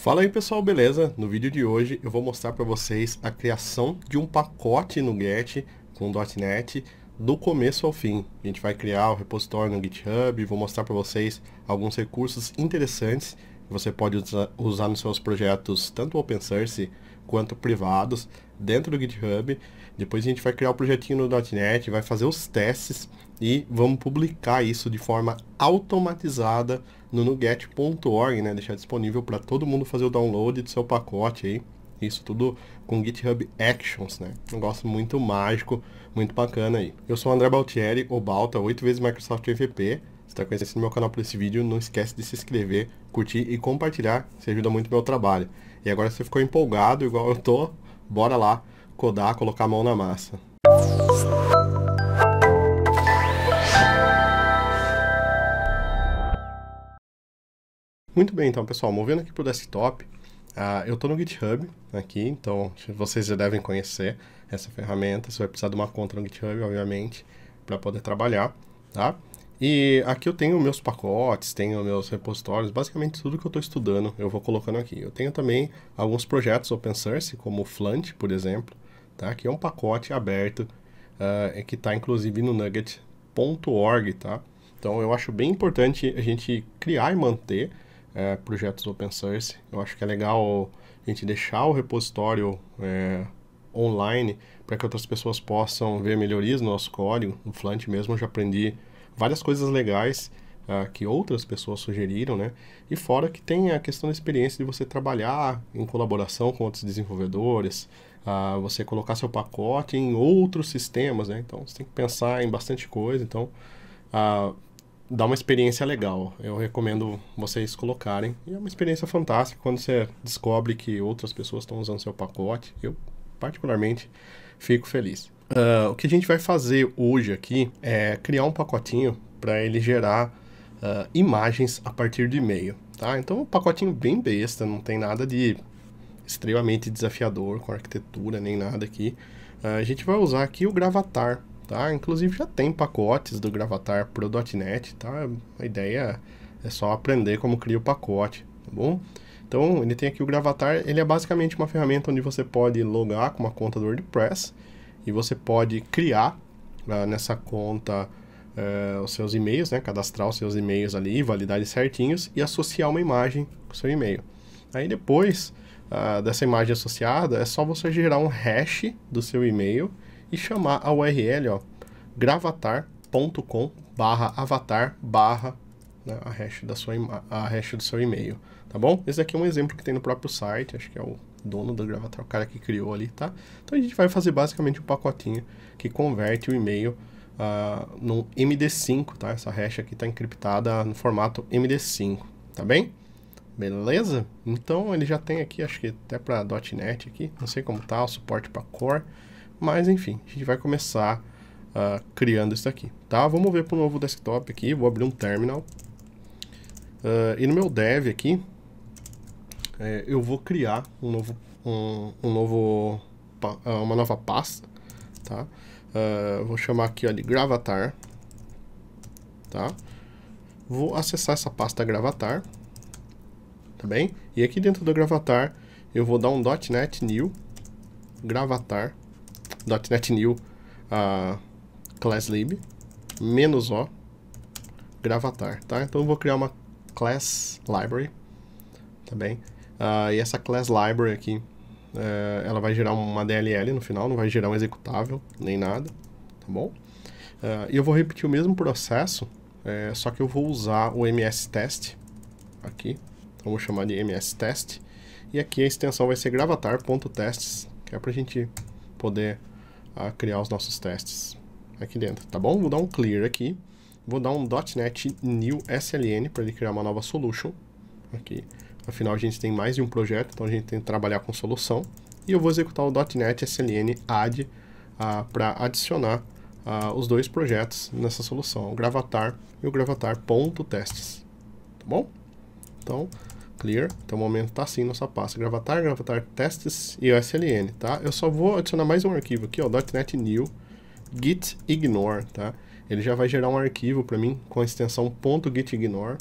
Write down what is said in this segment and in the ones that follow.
Fala aí pessoal, beleza? No vídeo de hoje eu vou mostrar para vocês a criação de um pacote no Get com .NET do começo ao fim. A gente vai criar o repositório no GitHub, vou mostrar para vocês alguns recursos interessantes que você pode usar nos seus projetos, tanto open source quanto privados, dentro do GitHub. Depois a gente vai criar o projetinho no .NET, vai fazer os testes e vamos publicar isso de forma automatizada no NuGet.org, né? Deixar disponível para todo mundo fazer o download do seu pacote aí. Isso tudo com GitHub Actions, né? Um negócio muito mágico, muito bacana aí. Eu sou o André Baltieri, o Balta, 8 vezes Microsoft MVP. Se está conhecendo meu canal por esse vídeo, não esquece de se inscrever, curtir e compartilhar, isso ajuda muito o meu trabalho. E agora você ficou empolgado, igual eu tô, bora lá codar, colocar a mão na massa. Muito bem, então pessoal, movendo aqui para o desktop, eu estou no GitHub aqui, então vocês já devem conhecer essa ferramenta. Você vai precisar de uma conta no GitHub, obviamente, para poder trabalhar, tá? E aqui eu tenho meus pacotes, tenho meus repositórios, basicamente tudo que eu estou estudando eu vou colocando aqui. Eu tenho também alguns projetos open source, como o Fluent, por exemplo, tá? Que é um pacote aberto, que está inclusive no NuGet.org, tá? Então eu acho bem importante a gente criar e manter projetos open source. Eu acho que é legal a gente deixar o repositório online para que outras pessoas possam ver melhorias no nosso código. No Fluent mesmo eu já aprendi várias coisas legais que outras pessoas sugeriram, né? E fora que tem a questão da experiência de você trabalhar em colaboração com outros desenvolvedores, você colocar seu pacote em outros sistemas, né? Então você tem que pensar em bastante coisa, então dá uma experiência legal. Eu recomendo vocês colocarem. E é uma experiência fantástica quando você descobre que outras pessoas estão usando seu pacote. Eu, particularmente, fico feliz. O que a gente vai fazer hoje aqui é criar um pacotinho para ele gerar imagens a partir de e-mail, tá? Então, um pacotinho bem besta, não tem nada de extremamente desafiador com arquitetura, nem nada aqui. A gente vai usar aqui o Gravatar, tá? Inclusive já tem pacotes do Gravatar pro .NET, tá? A ideia é só aprender como cria o pacote, tá bom? Então, ele tem aqui o Gravatar, ele é basicamente uma ferramenta onde você pode logar com uma conta do WordPress e você pode criar nessa conta os seus e-mails, né? Cadastrar os seus e-mails ali, validar eles certinhos e associar uma imagem com o seu e-mail. Aí depois dessa imagem associada, é só você gerar um hash do seu e-mail e chamar a URL, ó, gravatar.com/avatar/ né, a hash do seu e-mail, tá bom? Esse aqui é um exemplo que tem no próprio site, acho que é o dono do Gravatar, o cara que criou ali, tá? Então a gente vai fazer basicamente um pacotinho que converte o e-mail no MD5, tá? Essa hash aqui está encriptada no formato MD5, tá bem? Beleza? Então ele já tem aqui, acho que até para .NET aqui, não sei como tá o suporte para Core, mas enfim, a gente vai começar criando isso aqui, tá? Vamos ver para o novo desktop aqui, vou abrir um terminal. E no meu dev aqui, eu vou criar uma nova pasta, tá? Vou chamar aqui ó, de Gravatar, tá? Vou acessar essa pasta Gravatar, tá bem? E aqui dentro do Gravatar, eu vou dar um .NET New Gravatar, .NET New ClassLib, -o Gravatar, tá? Então eu vou criar uma Class Library, tá bem? E essa Class Library aqui, ela vai gerar uma DLL no final, não vai gerar um executável, nem nada, tá bom? E eu vou repetir o mesmo processo, só que eu vou usar o mstest aqui, então eu vou chamar de mstest, e aqui a extensão vai ser gravatar.tests, que é pra gente poder criar os nossos testes aqui dentro, tá bom? Vou dar um clear aqui, vou dar um .NET New SLN para ele criar uma nova solution aqui. Afinal, a gente tem mais de um projeto, então a gente tem que trabalhar com solução. E eu vou executar o .NET SLN add para adicionar os dois projetos nessa solução, o Gravatar e o Gravatar.tests, tá bom? Então, clear, até o momento está assim nossa pasta, Gravatar, Gravatar testes e o SLN, tá? Eu só vou adicionar mais um arquivo aqui, ó, .NET New gitignore, tá? Ele já vai gerar um arquivo para mim com a extensão .gitignore,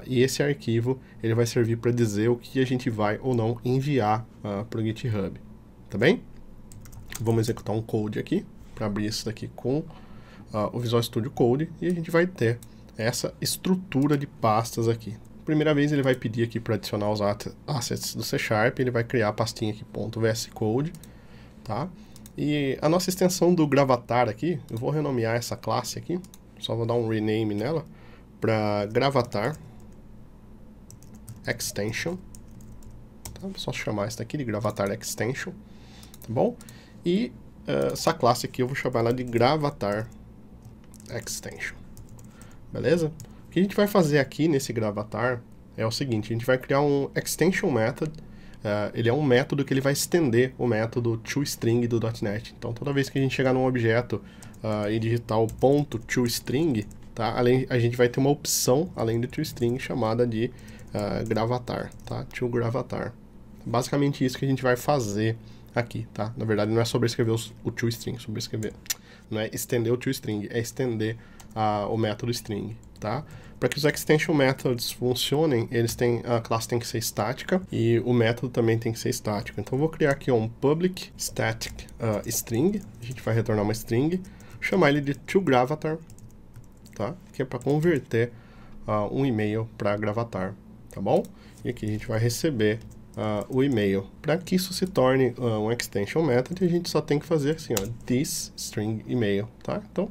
e esse arquivo ele vai servir para dizer o que a gente vai ou não enviar para o GitHub, tá bem? Vamos executar um code aqui, para abrir isso daqui com o Visual Studio Code, e a gente vai ter essa estrutura de pastas aqui. Primeira vez ele vai pedir aqui para adicionar os assets do C#, ele vai criar a pastinha aqui, .vscode, tá? E a nossa extensão do Gravatar aqui, eu vou renomear essa classe aqui, só vou dar um rename nela, para Gravatar Extension, tá? Só chamar isso daqui de Gravatar Extension, tá bom? E essa classe aqui eu vou chamar ela de Gravatar Extension, beleza? O que a gente vai fazer aqui nesse Gravatar é o seguinte, a gente vai criar um Extension Method, ele é um método que ele vai estender o método toString do .NET. Então toda vez que a gente chegar num objeto e digitar o ponto toString, tá? A gente vai ter uma opção além do toString chamada de gravatar, tá? toGravatar. Basicamente isso que a gente vai fazer aqui, tá? Na verdade não é sobrescrever o toString, não é estender o toString, é estender o método string, tá? Para que os extension methods funcionem, a classe tem que ser estática e o método também tem que ser estático. Então eu vou criar aqui um public static string, a gente vai retornar uma string, chamar ele de toGravatar, tá? Que é para converter um e-mail para gravatar, tá bom? E aqui a gente vai receber o e-mail. Para que isso se torne um extension method, a gente só tem que fazer assim, ó, this string email, tá? Então,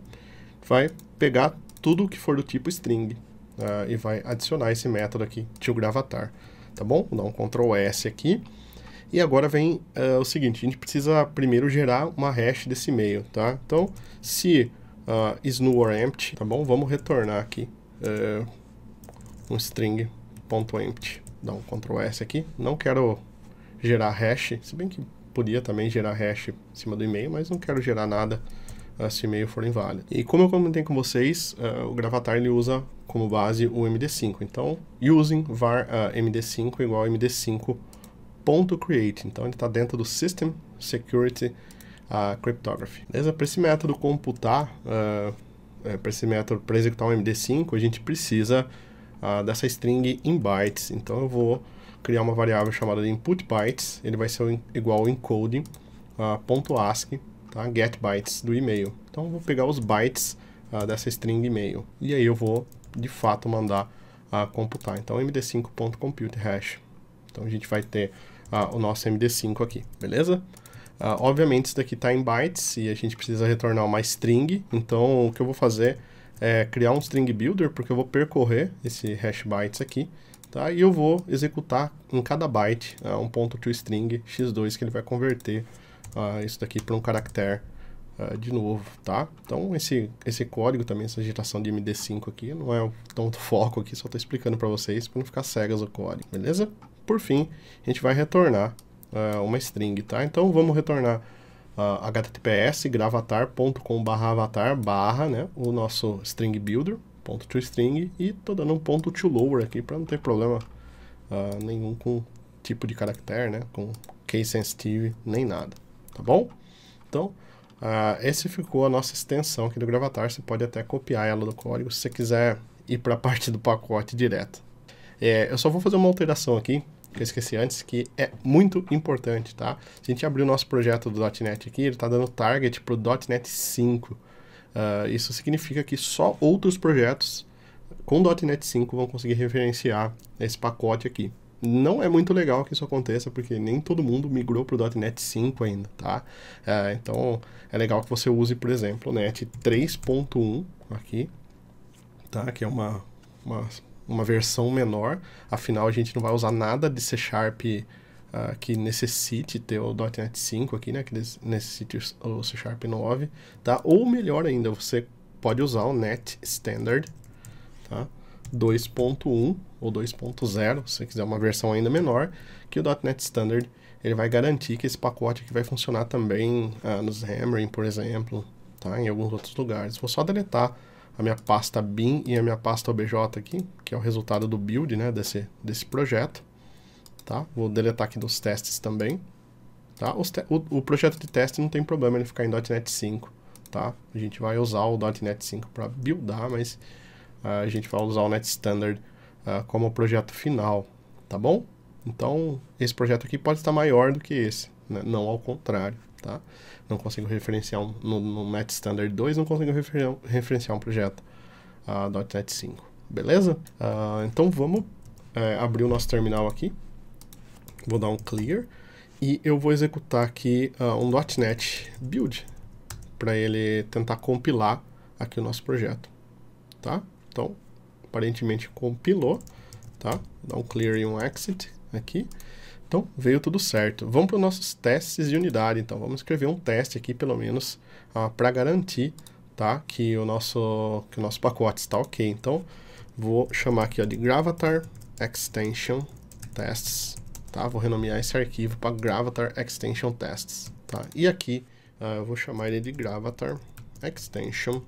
vai pegar tudo que for do tipo string e vai adicionar esse método aqui, toGravatar, tá bom? Vou dar um Ctrl S aqui. E agora vem o seguinte, a gente precisa primeiro gerar uma hash desse e-mail, tá? Então, se is null or empty, tá bom? Vamos retornar aqui um string.empty. Dá um Ctrl S aqui. Não quero gerar hash, se bem que podia também gerar hash em cima do e-mail, mas não quero gerar nada se o e-mail for inválido. E como eu comentei com vocês, o Gravatar ele usa como base o MD5. Então, using var MD5 igual a MD5.create. Então, ele está dentro do System Security Cryptography. Beleza? Para esse método computar, para executar um MD5, a gente precisa dessa string em bytes. Então eu vou criar uma variável chamada de input bytes, ele vai ser igual ao encoding .ascii, tá? Get bytes do e-mail. Então eu vou pegar os bytes dessa string e-mail e aí eu vou de fato mandar computar. Então md5.computeHash. Então a gente vai ter o nosso MD5 aqui, beleza? Obviamente isso daqui está em bytes e a gente precisa retornar uma string, então o que eu vou fazer é criar um string builder, porque eu vou percorrer esse hash bytes aqui, tá? E eu vou executar em cada byte um ponto toString x2 que ele vai converter isso daqui para um caractere de novo, tá? Então esse código também, essa geração de MD5 aqui, não é tanto foco aqui, só estou explicando para vocês para não ficar cegas o código, beleza? Por fim, a gente vai retornar uma string, tá? Então vamos retornar https gravatar.com/avatar né, o nosso string builder, ponto toString, e tô dando um ponto toLower aqui para não ter problema nenhum com tipo de caractere, né, com case sensitive, nem nada, tá bom? Então, esse ficou a nossa extensão aqui do Gravatar, você pode até copiar ela do código se você quiser ir para a parte do pacote direto. Eu só vou fazer uma alteração aqui, que eu esqueci antes, que é muito importante, tá? Se a gente abrir o nosso projeto do .NET aqui, ele está dando target para o .NET 5. Isso significa que só outros projetos com .NET 5 vão conseguir referenciar esse pacote aqui. Não é muito legal que isso aconteça, porque nem todo mundo migrou para o .NET 5 ainda, tá? Então, é legal que você use, por exemplo, o NET 3.1 aqui, tá? Que é uma versão menor, afinal a gente não vai usar nada de C# que necessite ter o .NET 5 aqui, né, que necessite o C# 9, tá? Ou melhor ainda, você pode usar o NET Standard, tá? 2.1 ou 2.0, se você quiser uma versão ainda menor, que o .NET Standard ele vai garantir que esse pacote aqui vai funcionar também no Xamarin, por exemplo, tá? Em alguns outros lugares. Vou só deletar a minha pasta bin e a minha pasta obj aqui, que é o resultado do build, né, desse projeto, tá? Vou deletar aqui dos testes também, tá? O projeto de teste não tem problema ele ficar em .NET 5, tá? A gente vai usar o .NET 5 para buildar, mas a gente vai usar o NET Standard como o projeto final, tá bom? Então, esse projeto aqui pode estar maior do que esse, né? Não ao contrário, tá? Não consigo referenciar no Net Standard 2, não consigo referenciar um projeto .NET 5, beleza? Então vamos abrir o nosso terminal aqui, vou dar um clear, e eu vou executar aqui um .NET Build, para ele tentar compilar aqui o nosso projeto, tá? Então, aparentemente compilou, tá? Vou dar um clear e um exit aqui. Então, veio tudo certo. Vamos para os nossos testes de unidade, então. Vamos escrever um teste aqui, pelo menos, para garantir, tá? Que o nosso pacote está ok. Então, vou chamar aqui, ó, de Gravatar Extension Tests, tá? Vou renomear esse arquivo para Gravatar Extension Tests, tá? E aqui, eu vou chamar ele de Gravatar Extension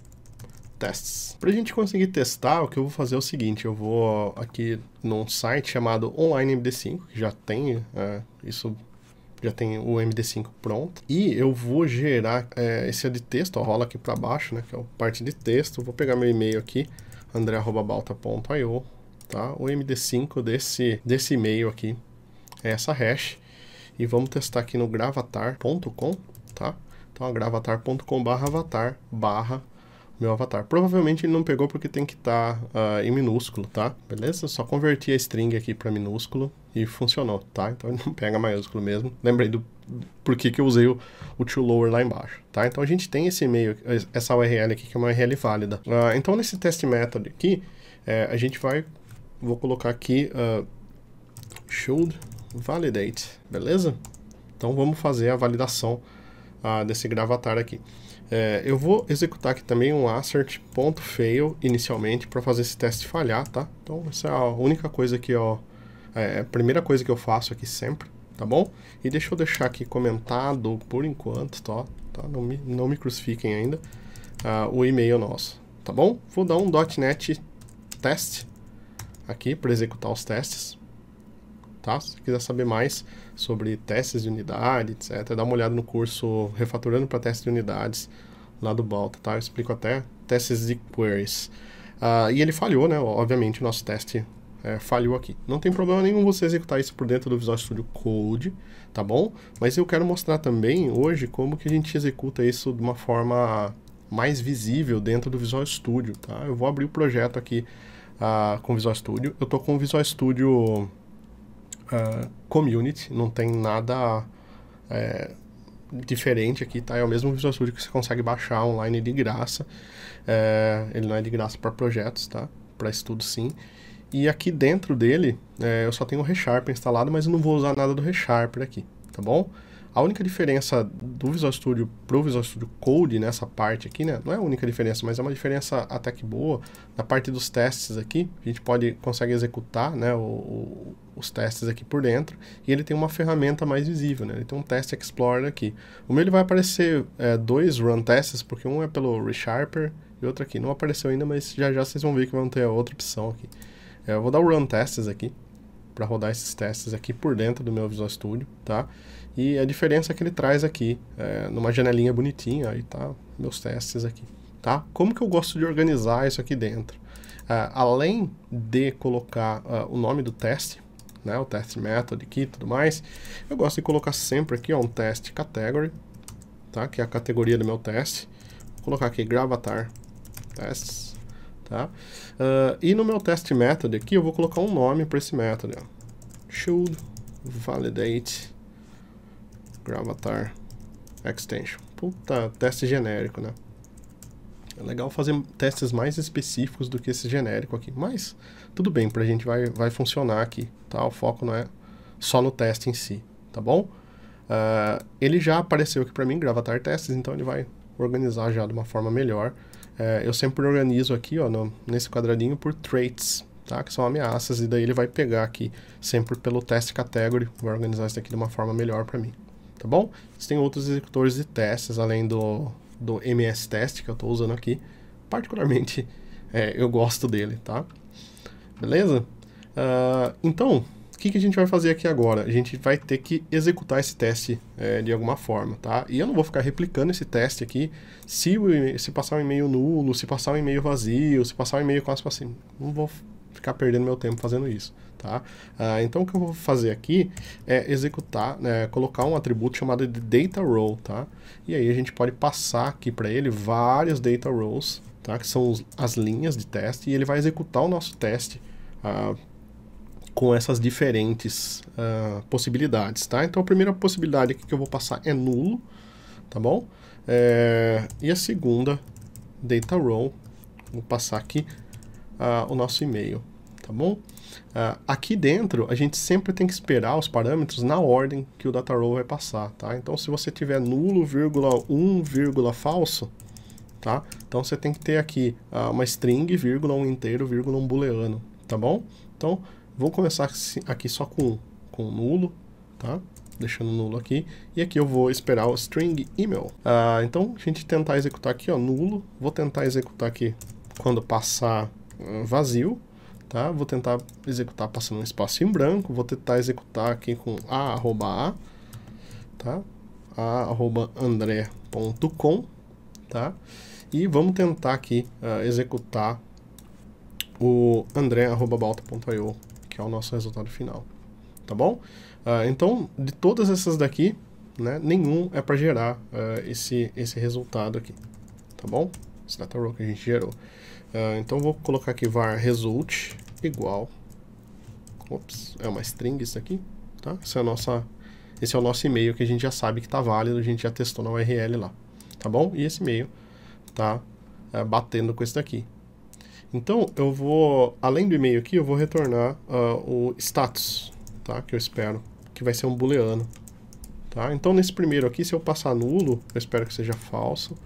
Tests. Para a gente conseguir testar, o que eu vou fazer é o seguinte: eu vou aqui num site chamado Online MD5, que já tem já tem o MD5 pronto, e eu vou gerar esse de texto, ó, rola aqui para baixo, né, que é a parte de texto. Vou pegar meu e-mail aqui, andre@balta.io, tá? O MD5 desse e-mail aqui é essa hash, e vamos testar aqui no gravatar.com, tá? Então, gravatar.com/avatar/ meu avatar. Provavelmente ele não pegou porque tem que estar em minúsculo, tá? Beleza? Só converti a string aqui para minúsculo e funcionou, tá? Então ele não pega maiúsculo mesmo. Lembrei do porquê que eu usei o to lower lá embaixo, tá? Então a gente tem esse e-mail, essa URL aqui, que é uma URL válida. Então nesse test method aqui, a gente vou colocar aqui should validate, beleza? Então vamos fazer a validação desse gravatar aqui. Eu vou executar aqui também um assert.fail inicialmente para fazer esse teste falhar, tá? Então essa é a única coisa que a primeira coisa que eu faço aqui sempre, tá bom? E deixa eu deixar aqui comentado por enquanto, tá? Não me crucifiquem ainda, o e-mail nosso, tá bom? Vou dar um .NET test aqui para executar os testes, tá? Se você quiser saber mais sobre testes de unidade, etc., dá uma olhada no curso Refatorando para Testes de Unidades lá do Balta, tá? Eu explico até testes de queries. E ele falhou, né? Obviamente o nosso teste falhou aqui. Não tem problema nenhum você executar isso por dentro do Visual Studio Code, tá bom? Mas eu quero mostrar também hoje como que a gente executa isso de uma forma mais visível dentro do Visual Studio, tá? Eu vou abrir o projeto aqui com o Visual Studio. Eu tô com o Visual Studio Community, não tem nada diferente aqui, tá? É o mesmo Visual Studio que você consegue baixar online de graça. Ele não é de graça para projetos, tá? Para estudo sim. E aqui dentro dele, eu só tenho o ReSharper instalado, mas eu não vou usar nada do ReSharper aqui, tá bom? A única diferença do Visual Studio pro Visual Studio Code nessa parte aqui, né? Não é a única diferença, mas é uma diferença até que boa. Na parte dos testes aqui, a gente consegue executar, né, os testes aqui por dentro, e ele tem uma ferramenta mais visível, né? Ele tem um Test Explorer aqui. O meu ele vai aparecer dois Run Tests, porque um é pelo ReSharper e outro aqui. Não apareceu ainda, mas já vocês vão ver que vão ter a outra opção aqui. Eu vou dar o Run Tests aqui, para rodar esses testes aqui por dentro do meu Visual Studio, tá? E a diferença que ele traz aqui, numa janelinha bonitinha, aí tá meus testes aqui, tá? Como que eu gosto de organizar isso aqui dentro? Além de colocar o nome do teste, né, o test method aqui e tudo mais, eu gosto de colocar sempre aqui, ó, um test category, tá? Que é a categoria do meu teste. Vou colocar aqui Gravatar Tests, tá? E no meu test method aqui, eu vou colocar um nome para esse método, ó. Should validate Gravatar Extension. Puta, teste genérico, né? É legal fazer testes mais específicos do que esse genérico aqui, mas tudo bem, pra gente vai funcionar aqui, tá? O foco não é só no teste em si, tá bom? Ele já apareceu aqui pra mim, Gravatar Tests, então ele vai organizar já de uma forma melhor. Eu sempre organizo aqui, ó, nesse quadradinho por traits, tá? Que são ameaças, e daí ele vai pegar aqui sempre pelo test category, vai organizar isso aqui de uma forma melhor pra mim. Tá bom? Tem outros executores de testes, além do MS Test, que eu estou usando aqui. Particularmente, eu gosto dele, tá? Beleza? Então, o que a gente vai fazer aqui agora? A gente vai ter que executar esse teste de alguma forma, tá? E eu não vou ficar replicando esse teste aqui se passar um e-mail nulo, se passar um e-mail vazio, se passar um e-mail com aspas assim. Não vou ficar perdendo meu tempo fazendo isso, tá? Então o que eu vou fazer aqui é executar, colocar um atributo chamado de data row, tá? E aí a gente pode passar aqui para ele vários data rows, tá? Que são as linhas de teste, e ele vai executar o nosso teste com essas diferentes possibilidades, tá? Então a primeira possibilidade aqui que eu vou passar é nulo, tá bom? E a segunda data row, vou passar aqui o nosso e-mail, tá bom? Aqui dentro a gente sempre tem que esperar os parâmetros na ordem que o data row vai passar, tá? Então se você tiver nulo, vírgula, 1, vírgula, falso, tá? Então você tem que ter aqui uma string, vírgula, um inteiro, vírgula, um booleano, tá bom? Então vou começar aqui só com nulo, tá? Deixando nulo aqui, e aqui eu vou esperar o string email. Então a gente tentar executar aqui, ó, nulo, vou tentar executar aqui quando passar vazio, tá? Vou tentar executar passando um espaço em branco, vou tentar executar aqui com a@a, tá? a@andré.com, tá? E vamos tentar aqui executar o andré@balta.io, que é o nosso resultado final, tá bom? Então, de todas essas daqui, né, nenhum é para gerar esse resultado aqui, tá bom? Esse data row que a gente gerou. Então, vou colocar aqui var result igual, é uma string isso aqui, tá? Esse é o nosso e-mail que a gente já sabe que está válido, a gente já testou na URL lá, tá bom? E esse e-mail tá batendo com esse daqui. Então, eu vou, além do e-mail aqui, eu vou retornar o status, tá? Que eu espero que vai ser um booleano, tá? Então, nesse primeiro aqui, se eu passar nulo, eu espero que seja falso,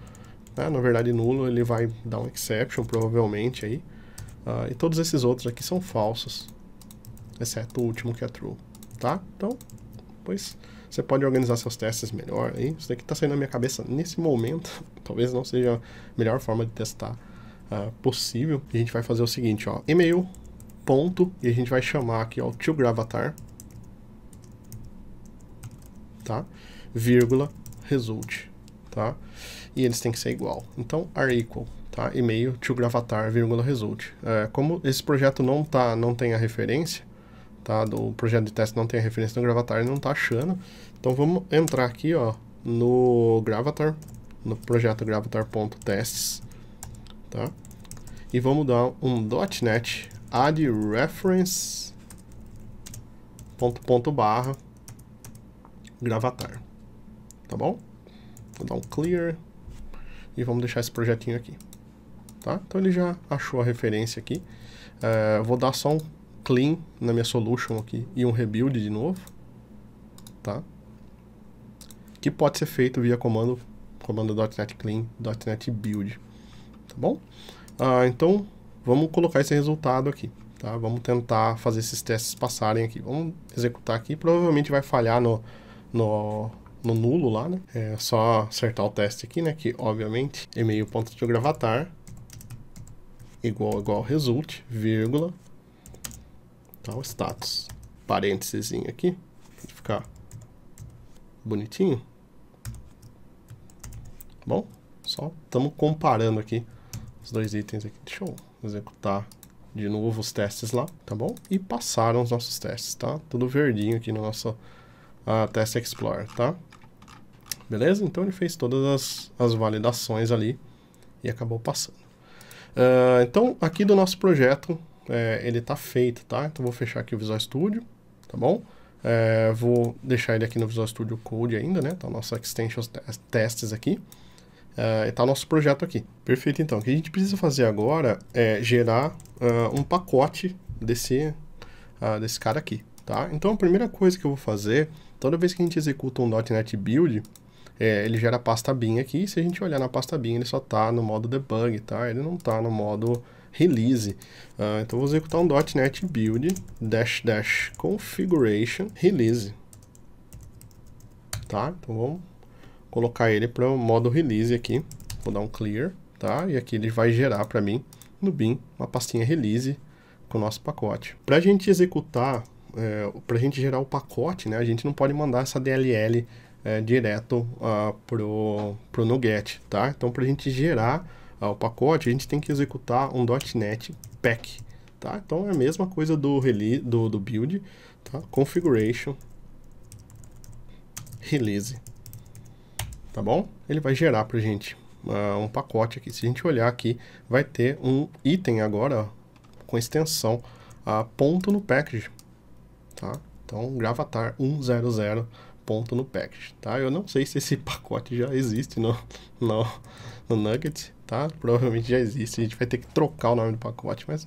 né? Na verdade, nulo, ele vai dar um exception, provavelmente, aí. E todos esses outros aqui são falsos, exceto o último que é true, tá? Então, pois, você pode organizar seus testes melhor aí. Isso daqui tá saindo na minha cabeça nesse momento, talvez não seja a melhor forma de testar possível. E a gente vai fazer o seguinte, ó, email, ponto, e a gente vai chamar aqui, ó, toGravatar, tá? Vírgula, result, tá? E eles têm que ser igual. Então, are equal, tá? E-mail, toGravatar, vírgula, result. Como esse projeto não tem a referência, tá? Do projeto de teste não tem a referência no Gravatar, ele não tá achando. Então, vamos entrar aqui, ó, no Gravatar, no projeto gravatar.tests, tá? E vamos dar um .NET add reference // gravatar, tá bom? Vou dar um clear e vamos deixar esse projetinho aqui, tá? Então ele já achou a referência aqui. Vou dar só um clean na minha solution aqui e um rebuild de novo, tá? Que pode ser feito via comando .NET clean, .NET build, tá bom? Então vamos colocar esse resultado aqui, tá? Vamos tentar fazer esses testes passarem aqui. Vamos executar aqui, provavelmente vai falhar no nulo lá, né? É só acertar o teste aqui, né? Que obviamente e-mail.toGravatar igual result, vírgula, tá? O status, parênteses aqui, pra ficar bonitinho. Bom, só estamos comparando aqui os dois itens aqui. Deixa eu executar de novo os testes lá, tá bom? E passaram os nossos testes, tá? Tudo verdinho aqui no nosso Test Explorer, tá? Beleza? Então ele fez todas as validações ali e acabou passando. Então aqui do nosso projeto ele tá feito, tá? Então vou fechar aqui o Visual Studio, tá bom? Vou deixar ele aqui no Visual Studio Code ainda, né? Tá o nosso Extension Tests aqui. E tá o nosso projeto aqui. Perfeito, então. O que a gente precisa fazer agora é gerar um pacote desse cara aqui, tá? Então a primeira coisa que eu vou fazer, toda vez que a gente executa um .NET Build, ele gera a pasta bin aqui, e se a gente olhar na pasta bin, ele só tá no modo debug, tá? Ele não tá no modo release. Então eu vou executar um .NET Build -- configuration release, tá? Então vamos colocar ele para o modo release aqui. Vou dar um clear, tá? E aqui ele vai gerar para mim no bin uma pastinha release com o nosso pacote. Para a gente executar, para a gente gerar o pacote, né? A gente não pode mandar essa DLL direto pro NuGet, tá? Então para a gente gerar o pacote, a gente tem que executar um .NET Pack, tá? Então é a mesma coisa do build, tá? Configuration, release, tá bom? Ele vai gerar pra gente um pacote aqui. Se a gente olhar aqui, vai ter um item agora, ó, com extensão ponto no package, tá? Então, gravatar 100 ponto no package, tá? Eu não sei se esse pacote já existe no Nugget, tá? Provavelmente já existe, a gente vai ter que trocar o nome do pacote, mas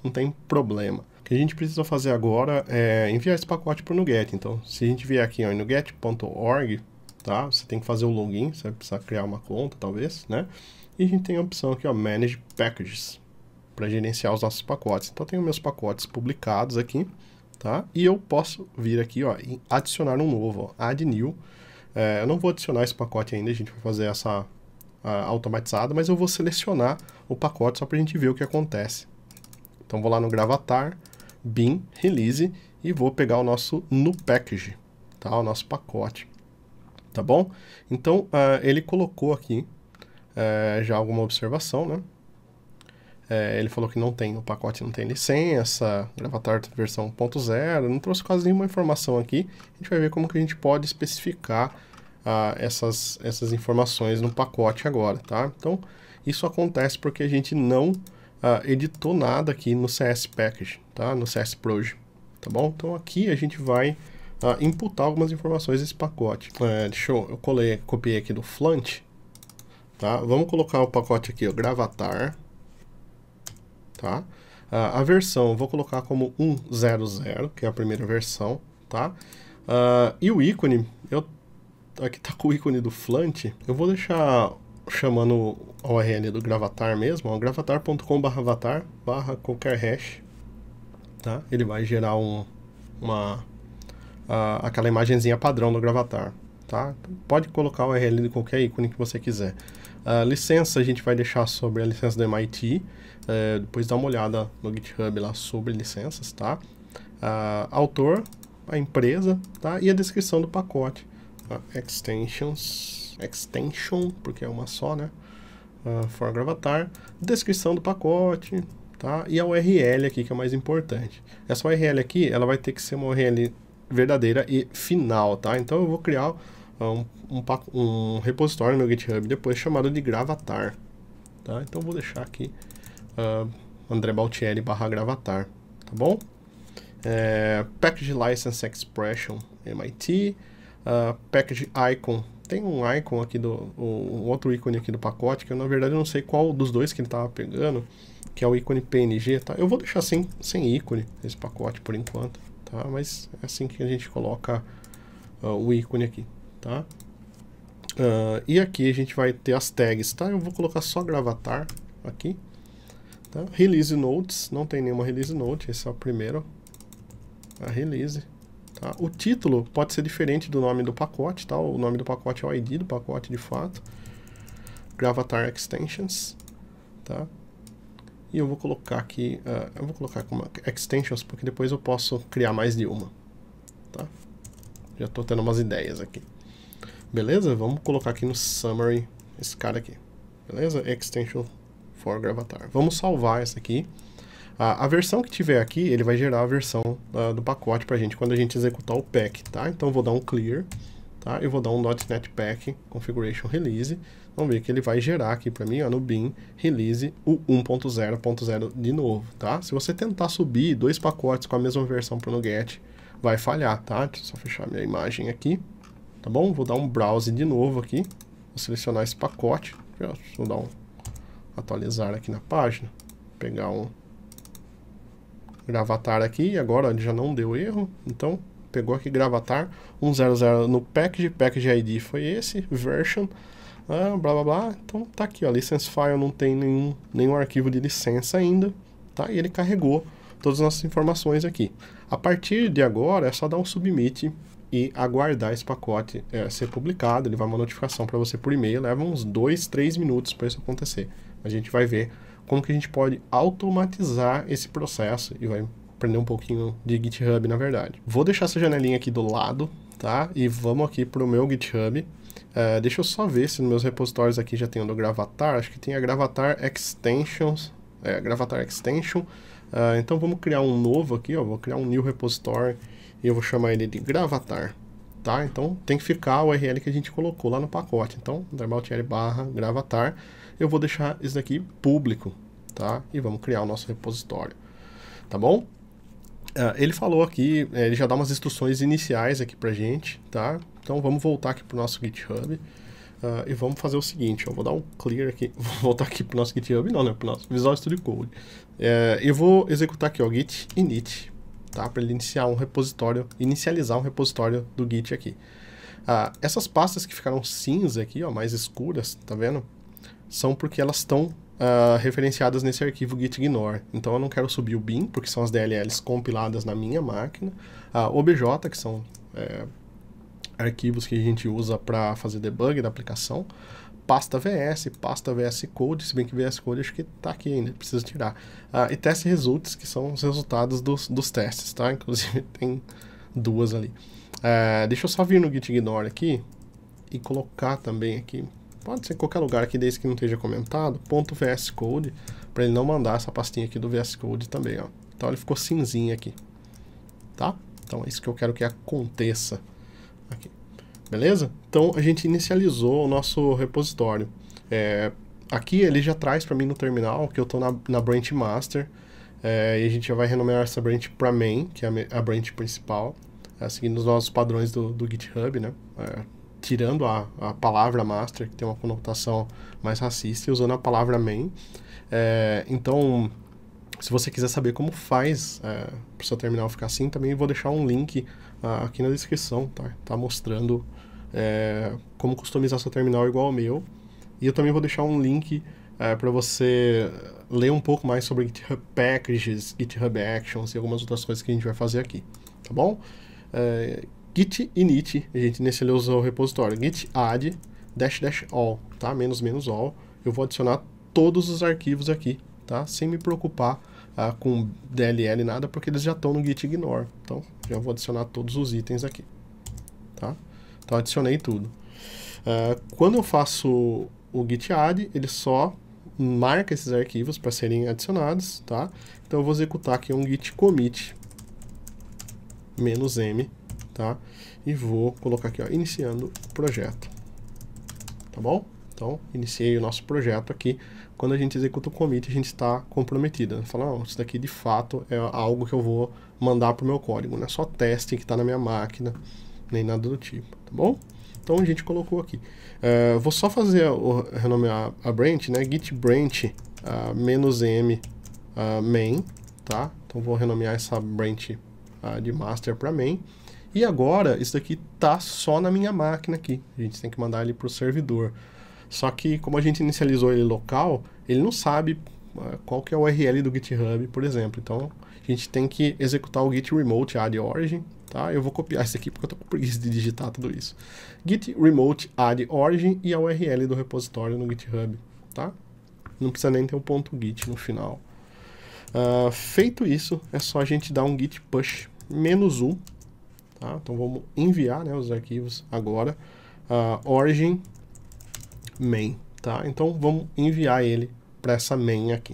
não tem problema. O que a gente precisa fazer agora é enviar esse pacote para o NuGet. Então, se a gente vier aqui ó, em nuget.org, tá? Você tem que fazer o login, você vai precisar criar uma conta, talvez, né? E a gente tem a opção aqui, ó, Manage Packages, para gerenciar os nossos pacotes. Então, eu tenho meus pacotes publicados aqui, tá? E eu posso vir aqui, ó, e adicionar um novo, ó, Add New. Eu não vou adicionar esse pacote ainda, a gente vai fazer essa automatizada, mas eu vou selecionar o pacote só para a gente ver o que acontece. Então, vou lá no Gravatar, bin, release, e vou pegar o nosso no package, tá? O nosso pacote, tá bom? Então, ele colocou aqui já alguma observação, né? Ele falou que o pacote não tem licença, Gravatar versão 1.0, não trouxe quase nenhuma informação aqui. A gente vai ver como que a gente pode especificar essas informações no pacote agora, tá? Então, isso acontece porque a gente não editou nada aqui no CS Package, tá? No CS Proj, tá bom? Então, aqui a gente vai imputar algumas informações desse pacote. Eu copiei aqui do Flunt, tá? Vamos colocar o pacote aqui, ó, Gravatar, tá? A versão eu vou colocar como 100, que é a primeira versão, tá? E o ícone, aqui tá com o ícone do Flunt, eu vou deixar chamando a URL do Gravatar mesmo, gravatar.com/avatar qualquer hash, tá? Ele vai gerar aquela imagenzinha padrão do Gravatar, tá? Pode colocar o URL de qualquer ícone que você quiser. Licença a gente vai deixar sobre a licença do MIT, depois dá uma olhada no GitHub lá sobre licenças, tá? Autor, a empresa, tá? E a descrição do pacote. Extension, porque é uma só, né? For Gravatar, descrição do pacote, tá? E a URL aqui, que é o mais importante. Essa URL aqui, ela vai ter que ser uma URL verdadeira e final, tá? Então eu vou criar um repositório no meu GitHub depois chamado de Gravatar, tá? Então eu vou deixar aqui André Baltieri /Gravatar, tá bom? Package License Expression MIT, Package Icon, tem um icon aqui um outro ícone aqui do pacote, que eu na verdade não sei qual dos dois que ele estava pegando, que é o ícone PNG, tá? Eu vou deixar sem ícone esse pacote por enquanto, tá? Mas é assim que a gente coloca o ícone aqui, tá? E aqui a gente vai ter as tags, tá? Eu vou colocar só Gravatar aqui, tá? Release Notes, não tem nenhuma Release Note, esse é o primeiro, a Release, tá? O título pode ser diferente do nome do pacote, tá? O nome do pacote é o ID do pacote de fato, Gravatar Extensions, tá? E eu vou colocar aqui, eu vou colocar como Extensions, porque depois eu posso criar mais de uma, tá? Já estou tendo umas ideias aqui. Beleza? Vamos colocar aqui no Summary esse cara aqui. Beleza? Extension for Gravatar. Vamos salvar essa aqui. A versão que tiver aqui, ele vai gerar a versão do pacote pra gente quando a gente executar o pack, tá? Então eu vou dar um clear, tá? Eu vou dar um .NET Pack Configuration Release. Vamos ver que ele vai gerar aqui pra mim, ó, no bin release o 1.0.0 de novo, tá? Se você tentar subir dois pacotes com a mesma versão pro NuGet, vai falhar, tá? Deixa eu só fechar minha imagem aqui, tá bom? Vou dar um browse de novo aqui, vou selecionar esse pacote, vou dar atualizar aqui na página, pegar um Gravatar aqui, e agora ele já não deu erro, então pegou aqui Gravatar 100 no package ID foi esse, version, blá blá blá, então tá aqui, ó, license file não tem nenhum arquivo de licença ainda, tá? E ele carregou todas as nossas informações aqui. A partir de agora é só dar um submit e aguardar esse pacote ser publicado. Ele vai uma notificação para você por e-mail, leva uns 2-3 minutos para isso acontecer. A gente vai ver como que a gente pode automatizar esse processo e vai aprender um pouquinho de GitHub, na verdade. Vou deixar essa janelinha aqui do lado, tá? E vamos aqui para o meu GitHub. Deixa eu só ver se nos meus repositórios aqui já tem o do Gravatar. Acho que tem a Gravatar Extensions, Gravatar Extension, Então vamos criar um novo aqui, ó, vou criar um new repository e eu vou chamar ele de gravatar, tá? Então tem que ficar a URL que a gente colocou lá no pacote. Então, /gravatar, eu vou deixar isso daqui público, tá? E vamos criar o nosso repositório, tá bom? Ele falou aqui, ele já dá umas instruções iniciais aqui pra gente, tá? Então vamos voltar aqui pro nosso GitHub. E vamos fazer o seguinte, eu vou dar um clear aqui, vou voltar aqui pro nosso GitHub, não, né, pro nosso Visual Studio Code. Eu vou executar aqui, ó, git init, tá, para ele inicializar um repositório do Git aqui. Essas pastas que ficaram cinza aqui, ó, mais escuras, tá vendo? São porque elas estão referenciadas nesse arquivo gitignore. Então eu não quero subir o bin, porque são as DLLs compiladas na minha máquina. OBJ, que são arquivos que a gente usa para fazer debug da aplicação, pasta VS Code, se bem que VS Code acho que está aqui ainda, preciso tirar, e test results, que são os resultados dos testes, tá? Inclusive tem duas ali. Deixa eu só vir no gitignore aqui e colocar também aqui, pode ser em qualquer lugar aqui, desde que não esteja comentado, .vs Code, para ele não mandar essa pastinha aqui do VS Code também, ó. Então ele ficou cinzinho aqui, tá? Então é isso que eu quero que aconteça aqui. Beleza? Então a gente inicializou o nosso repositório. Aqui ele já traz para mim no terminal que eu estou na branch master, e a gente já vai renomear essa branch para main, que é a branch principal, seguindo os nossos padrões do GitHub, né? Tirando a palavra master, que tem uma conotação mais racista, e usando a palavra main. Então, se você quiser saber como faz para o seu terminal ficar assim, também vou deixar um link aqui na descrição, tá mostrando como customizar seu terminal igual ao meu. E eu também vou deixar um link para você ler um pouco mais sobre GitHub Packages, GitHub Actions e algumas outras coisas que a gente vai fazer aqui, tá bom? Git init, a gente inicializou o repositório. Git add --all, tá? --all. Eu vou adicionar todos os arquivos aqui, tá? Sem me preocupar com DLL nada, porque eles já estão no gitignore. Então, já vou adicionar todos os itens aqui, tá? Então, adicionei tudo. Quando eu faço o git add, ele só marca esses arquivos para serem adicionados, tá? Então, eu vou executar aqui um git commit -m, tá? E vou colocar aqui, ó, iniciando o projeto, tá bom? Então, iniciei o nosso projeto aqui. Quando a gente executa o commit, a gente está comprometido. Fala, não, isso daqui de fato é algo que eu vou mandar para o meu código, não é só teste que está na minha máquina, nem nada do tipo, tá bom? Então a gente colocou aqui. Vou só fazer renomear a branch, né? Git branch -m main, tá? Então vou renomear essa branch de master para main. E agora, isso daqui tá só na minha máquina aqui. A gente tem que mandar ele para o servidor. Só que, como a gente inicializou ele local, ele não sabe qual que é o URL do GitHub, por exemplo. Então, a gente tem que executar o git remote add origin, tá? Eu vou copiar isso aqui porque eu tô com preguiça de digitar tudo isso. Git remote add origin e a URL do repositório no GitHub, tá? Não precisa nem ter um .git no final. Feito isso, é só a gente dar um git push -u, tá? Então, vamos enviar, né, os arquivos agora. Origin main, tá? Então vamos enviar ele para essa main aqui,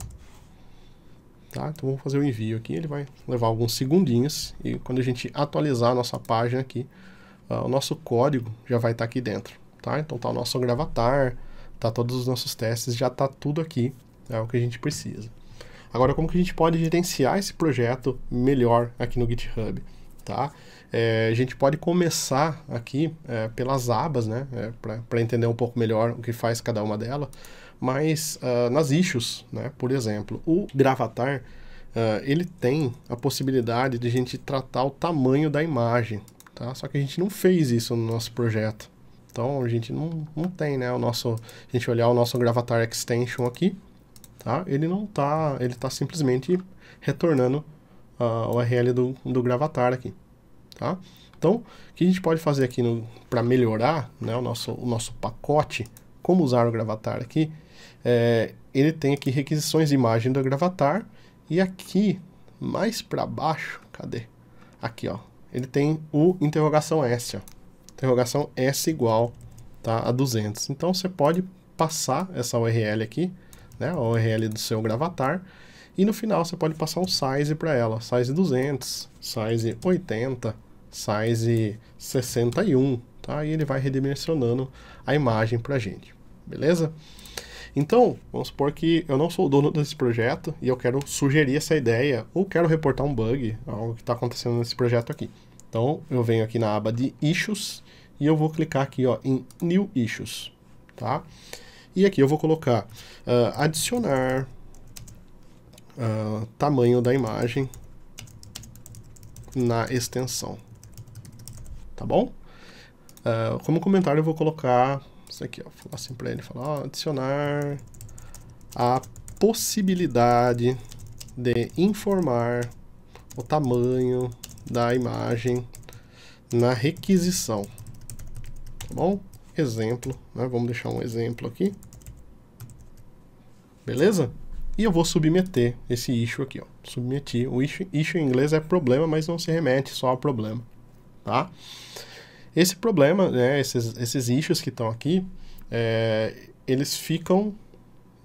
tá? Então vamos fazer o envio aqui, ele vai levar alguns segundinhos e quando a gente atualizar a nossa página aqui, o nosso código já vai estar aqui dentro, tá? Então tá o nosso gravatar, tá todos os nossos testes, já tá tudo aqui, é o que a gente precisa. Agora, como que a gente pode gerenciar esse projeto melhor aqui no GitHub, tá? A gente pode começar aqui pelas abas, né, para entender um pouco melhor o que faz cada uma delas, mas nas issues, né, por exemplo, o gravatar, ele tem a possibilidade de a gente tratar o tamanho da imagem, tá? Só que a gente não fez isso no nosso projeto, então a gente não tem, né, a gente olhar o nosso gravatar extension aqui, tá? Ele não tá, ele tá simplesmente retornando a URL do gravatar aqui. Tá? Então, o que a gente pode fazer aqui para melhorar, né, o nosso pacote, como usar o gravatar aqui, ele tem aqui requisições de imagem do gravatar, e aqui, mais para baixo, cadê? Aqui, ó, ele tem o interrogação S, ó, interrogação S igual, tá, a 200. Então, você pode passar essa URL aqui, né, a URL do seu gravatar, E no final você pode passar um size para ela, size 200, size 80, size 61, tá? E ele vai redimensionando a imagem pra gente, beleza? Então, vamos supor que eu não sou o dono desse projeto e eu quero sugerir essa ideia ou quero reportar um bug, algo que está acontecendo nesse projeto aqui. Então, eu venho aqui na aba de Issues e eu vou clicar aqui ó, em New Issues, tá? E aqui eu vou colocar adicionar tamanho da imagem na extensão, tá bom? Como comentário eu vou colocar isso aqui, ó, falar assim para ele, falar, ó, adicionar a possibilidade de informar o tamanho da imagem na requisição, tá bom? Exemplo, né? Vamos deixar um exemplo aqui, beleza? E eu vou submeter esse issue aqui, ó, submeter. O issue em inglês é problema, mas não se remete só ao problema, tá? Esse problema, né, esses issues que estão aqui, eles ficam,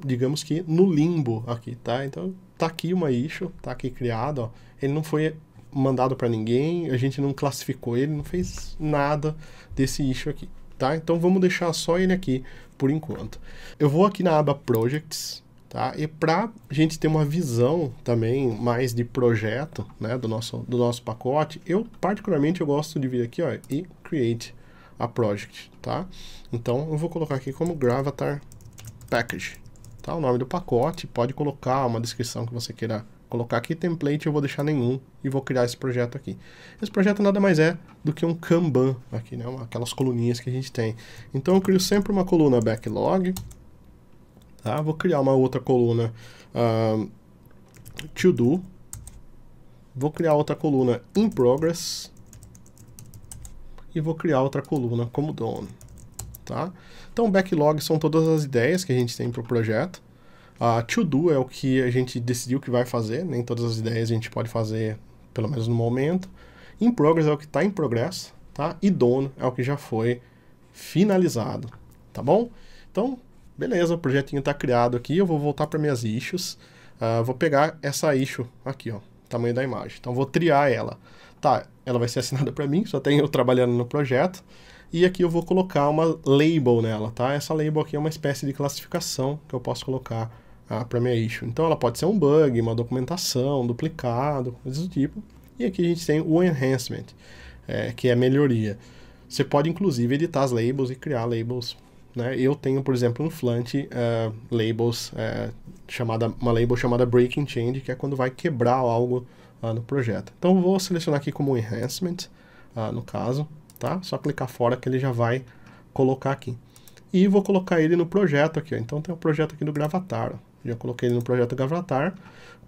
digamos que, no limbo aqui, tá? Então, tá aqui uma issue, tá aqui criado, ó, ele não foi mandado para ninguém, a gente não classificou ele, não fez nada desse issue aqui, tá? Então, vamos deixar só ele aqui por enquanto. Eu vou aqui na aba Projects, tá? E para a gente ter uma visão também mais de projeto, né, do nosso pacote, particularmente eu gosto de vir aqui, ó, e Create a Project, tá? Então eu vou colocar aqui como Gravatar Package, tá? O nome do pacote, pode colocar uma descrição que você queira colocar aqui, template eu vou deixar nenhum e vou criar esse projeto aqui. Esse projeto nada mais é do que um Kanban aqui, né? Aquelas coluninhas que a gente tem. Então eu crio sempre uma coluna backlog. Tá? Vou criar uma outra coluna to do, vou criar outra coluna in progress e vou criar outra coluna como done, tá? Então backlog são todas as ideias que a gente tem para o projeto, to do é o que a gente decidiu que vai fazer, nem todas as ideias a gente pode fazer, pelo menos no momento. In progress é o que está em progresso, tá? E done é o que já foi finalizado, tá bom? Então beleza, o projetinho está criado aqui, eu vou voltar para minhas issues, vou pegar essa issue aqui, ó, tamanho da imagem, então vou triar ela. Tá, ela vai ser assinada para mim, só tenho eu trabalhando no projeto, e aqui eu vou colocar uma label nela, tá? Essa label aqui é uma espécie de classificação que eu posso colocar para minha issue. Então ela pode ser um bug, uma documentação, duplicado, coisas do tipo. E aqui a gente tem o enhancement, que é melhoria. Você pode inclusive editar as labels e criar labels. Né? Eu tenho, por exemplo, no Fluent labels, uma label chamada Breaking Change, que é quando vai quebrar algo no projeto. Então eu vou selecionar aqui como Enhancement, no caso, tá? Só clicar fora que ele já vai colocar aqui. E vou colocar ele no projeto aqui, ó. Então tem o projeto aqui do Gravatar, ó. Já coloquei ele no projeto Gravatar.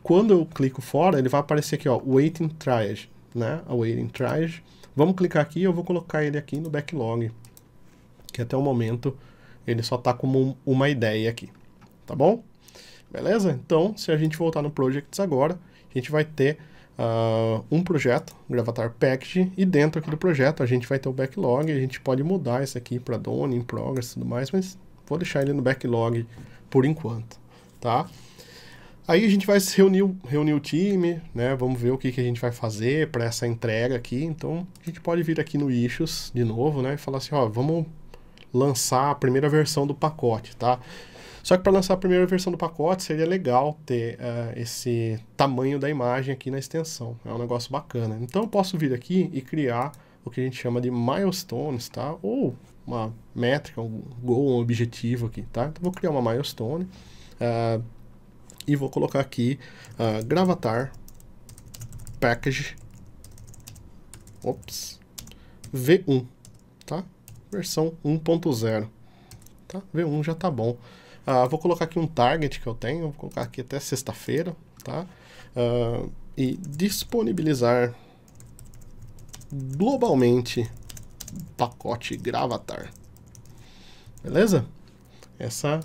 Quando eu clico fora, ele vai aparecer aqui, ó, Waiting Triage, né? A Waiting Triage. Vamos clicar aqui e eu vou colocar ele aqui no backlog, que até o momento ele só está como uma ideia aqui, tá bom? Beleza? Então, se a gente voltar no Projects agora, a gente vai ter um projeto, Gravatar Package, e dentro aqui do projeto a gente vai ter o backlog, a gente pode mudar isso aqui para Done, in Progress e tudo mais, mas vou deixar ele no backlog por enquanto, tá? Aí a gente vai se reunir o time, né? Vamos ver o que a gente vai fazer para essa entrega aqui. Então, a gente pode vir aqui no Issues de novo, né? E falar assim, ó, vamos lançar a primeira versão do pacote, tá? Só que para lançar a primeira versão do pacote seria legal ter esse tamanho da imagem aqui na extensão. É um negócio bacana. Então eu posso vir aqui e criar o que a gente chama de milestones, tá? Ou uma métrica, um goal, um objetivo aqui, tá? Então vou criar uma milestone e vou colocar aqui Gravatar Package V1, tá? Versão 1.0, tá? V1 já tá bom. Vou colocar aqui um target que eu tenho, vou colocar aqui até sexta-feira, tá? E disponibilizar globalmente pacote Gravatar. Beleza? Essa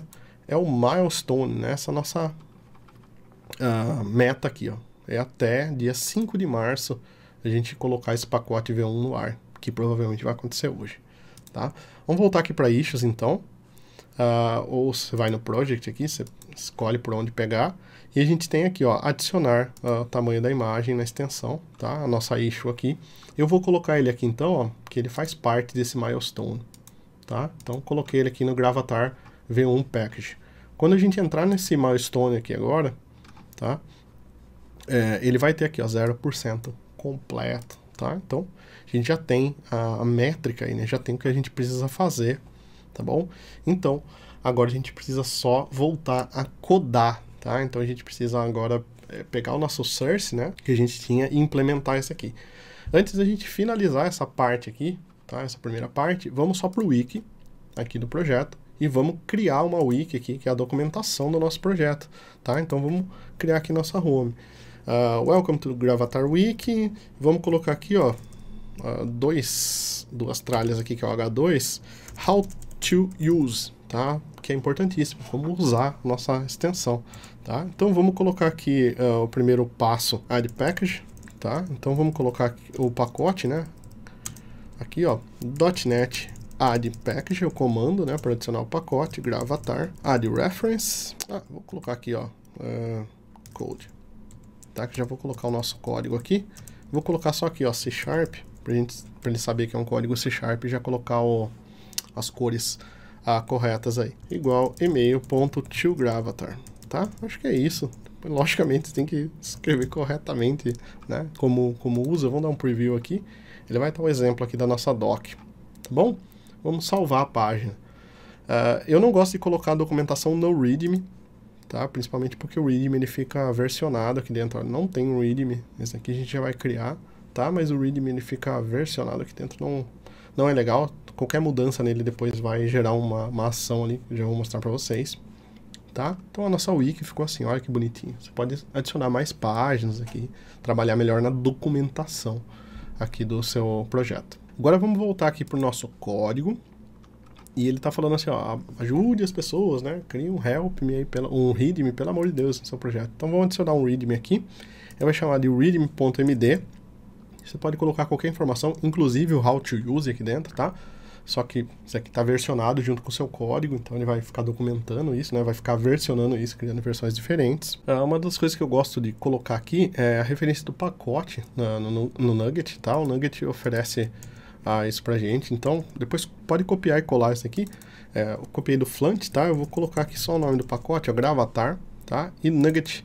é o milestone, né? Essa nossa meta aqui, ó. É até dia 5 de março a gente colocar esse pacote V1 no ar, que provavelmente vai acontecer hoje. Tá? Vamos voltar aqui para Issues, então. ou você vai no Project aqui, você escolhe por onde pegar, e a gente tem aqui, ó, adicionar o tamanho da imagem na extensão, tá? A nossa issue aqui. Eu vou colocar ele aqui então, ó, porque ele faz parte desse milestone, tá? Então coloquei ele aqui no Gravatar V1 Package. Quando a gente entrar nesse milestone aqui agora, tá? Ele vai ter aqui, ó, 0% completo, tá? Então a gente já tem a métrica aí, né? Já tem o que a gente precisa fazer, tá bom? Então agora a gente precisa só voltar a codar, tá? Então a gente precisa agora pegar o nosso source, né, que a gente tinha, e implementar isso aqui. Antes da gente finalizar essa parte aqui, tá? Essa primeira parte, vamos só para o wiki aqui do projeto e vamos criar uma wiki aqui, que é a documentação do nosso projeto, tá? Então vamos criar aqui nossa home. Welcome to Gravatar Wiki. Vamos colocar aqui, ó, duas tralhas aqui, que é o H2, How to Use, tá? Que é importantíssimo, como usar nossa extensão, tá? Então vamos colocar aqui o primeiro passo, Add Package, tá? Então vamos colocar aqui o pacote, né? Aqui, ó, .NET Add Package, é o comando, né, para adicionar o pacote, Gravatar, Add Reference, vou colocar aqui, ó, Code, tá? Que já vou colocar o nosso código aqui, vou colocar só aqui, ó, C#, pra ele saber que é um código C# e já colocar as cores corretas aí, igual email.toGravatar, tá? Acho que é isso. Logicamente, você tem que escrever corretamente, né? Como usa. Vamos dar um preview aqui. Ele vai dar um exemplo aqui da nossa doc, tá bom? Vamos salvar a página. Eu não gosto de colocar a documentação no README, tá? Principalmente porque o README ele fica versionado aqui dentro. Não tem um README, esse aqui a gente já vai criar, tá? Mas o README ele fica versionado aqui dentro, não é legal. Qualquer mudança nele depois vai gerar uma ação ali, que eu já vou mostrar para vocês, tá? Então a nossa wiki ficou assim, olha que bonitinho. Você pode adicionar mais páginas aqui, trabalhar melhor na documentação aqui do seu projeto. Agora vamos voltar aqui para o nosso código, e ele está falando assim, ó, ajude as pessoas, né? Crie um help me aí, um readme, pelo amor de Deus, no seu projeto. Então vamos adicionar um readme aqui, ele vai chamar de readme.md. Você pode colocar qualquer informação, inclusive o how to use aqui dentro, tá? Só que isso aqui está versionado junto com o seu código, então ele vai ficar documentando isso, né? Vai ficar versionando isso, criando versões diferentes. Uma das coisas que eu gosto de colocar aqui é a referência do pacote no Nugget, tá? O Nugget oferece isso pra gente, então depois pode copiar e colar isso aqui. Eu copiei do Fluent, tá? Eu vou colocar aqui só o nome do pacote, é o Gravatar, tá? E Nugget,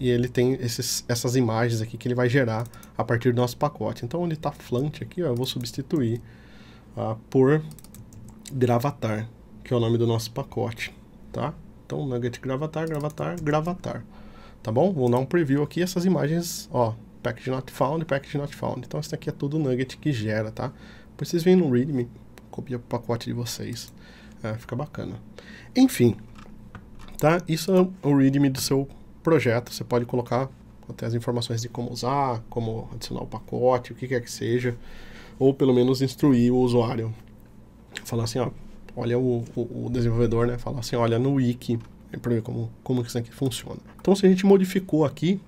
e ele tem essas imagens aqui que ele vai gerar a partir do nosso pacote. Então, onde está Fluent aqui, ó, eu vou substituir por Gravatar, que é o nome do nosso pacote, tá? Então, Nugget Gravatar, Gravatar, Gravatar, tá bom? Vou dar um preview aqui, essas imagens, ó, Package Not Found, Package Not Found. Então, isso aqui é tudo o Nugget que gera, tá? Depois vocês vêm no README, copia o pacote de vocês, fica bacana. Enfim, tá? Isso é o README do seu projeto. Você pode colocar até as informações de como usar, como adicionar o pacote, o que quer que seja, ou pelo menos instruir o usuário. Falar assim, ó, olha o desenvolvedor, né? Falar assim, olha no wiki, para ver como isso aqui funciona. Então, se a gente modificou aqui,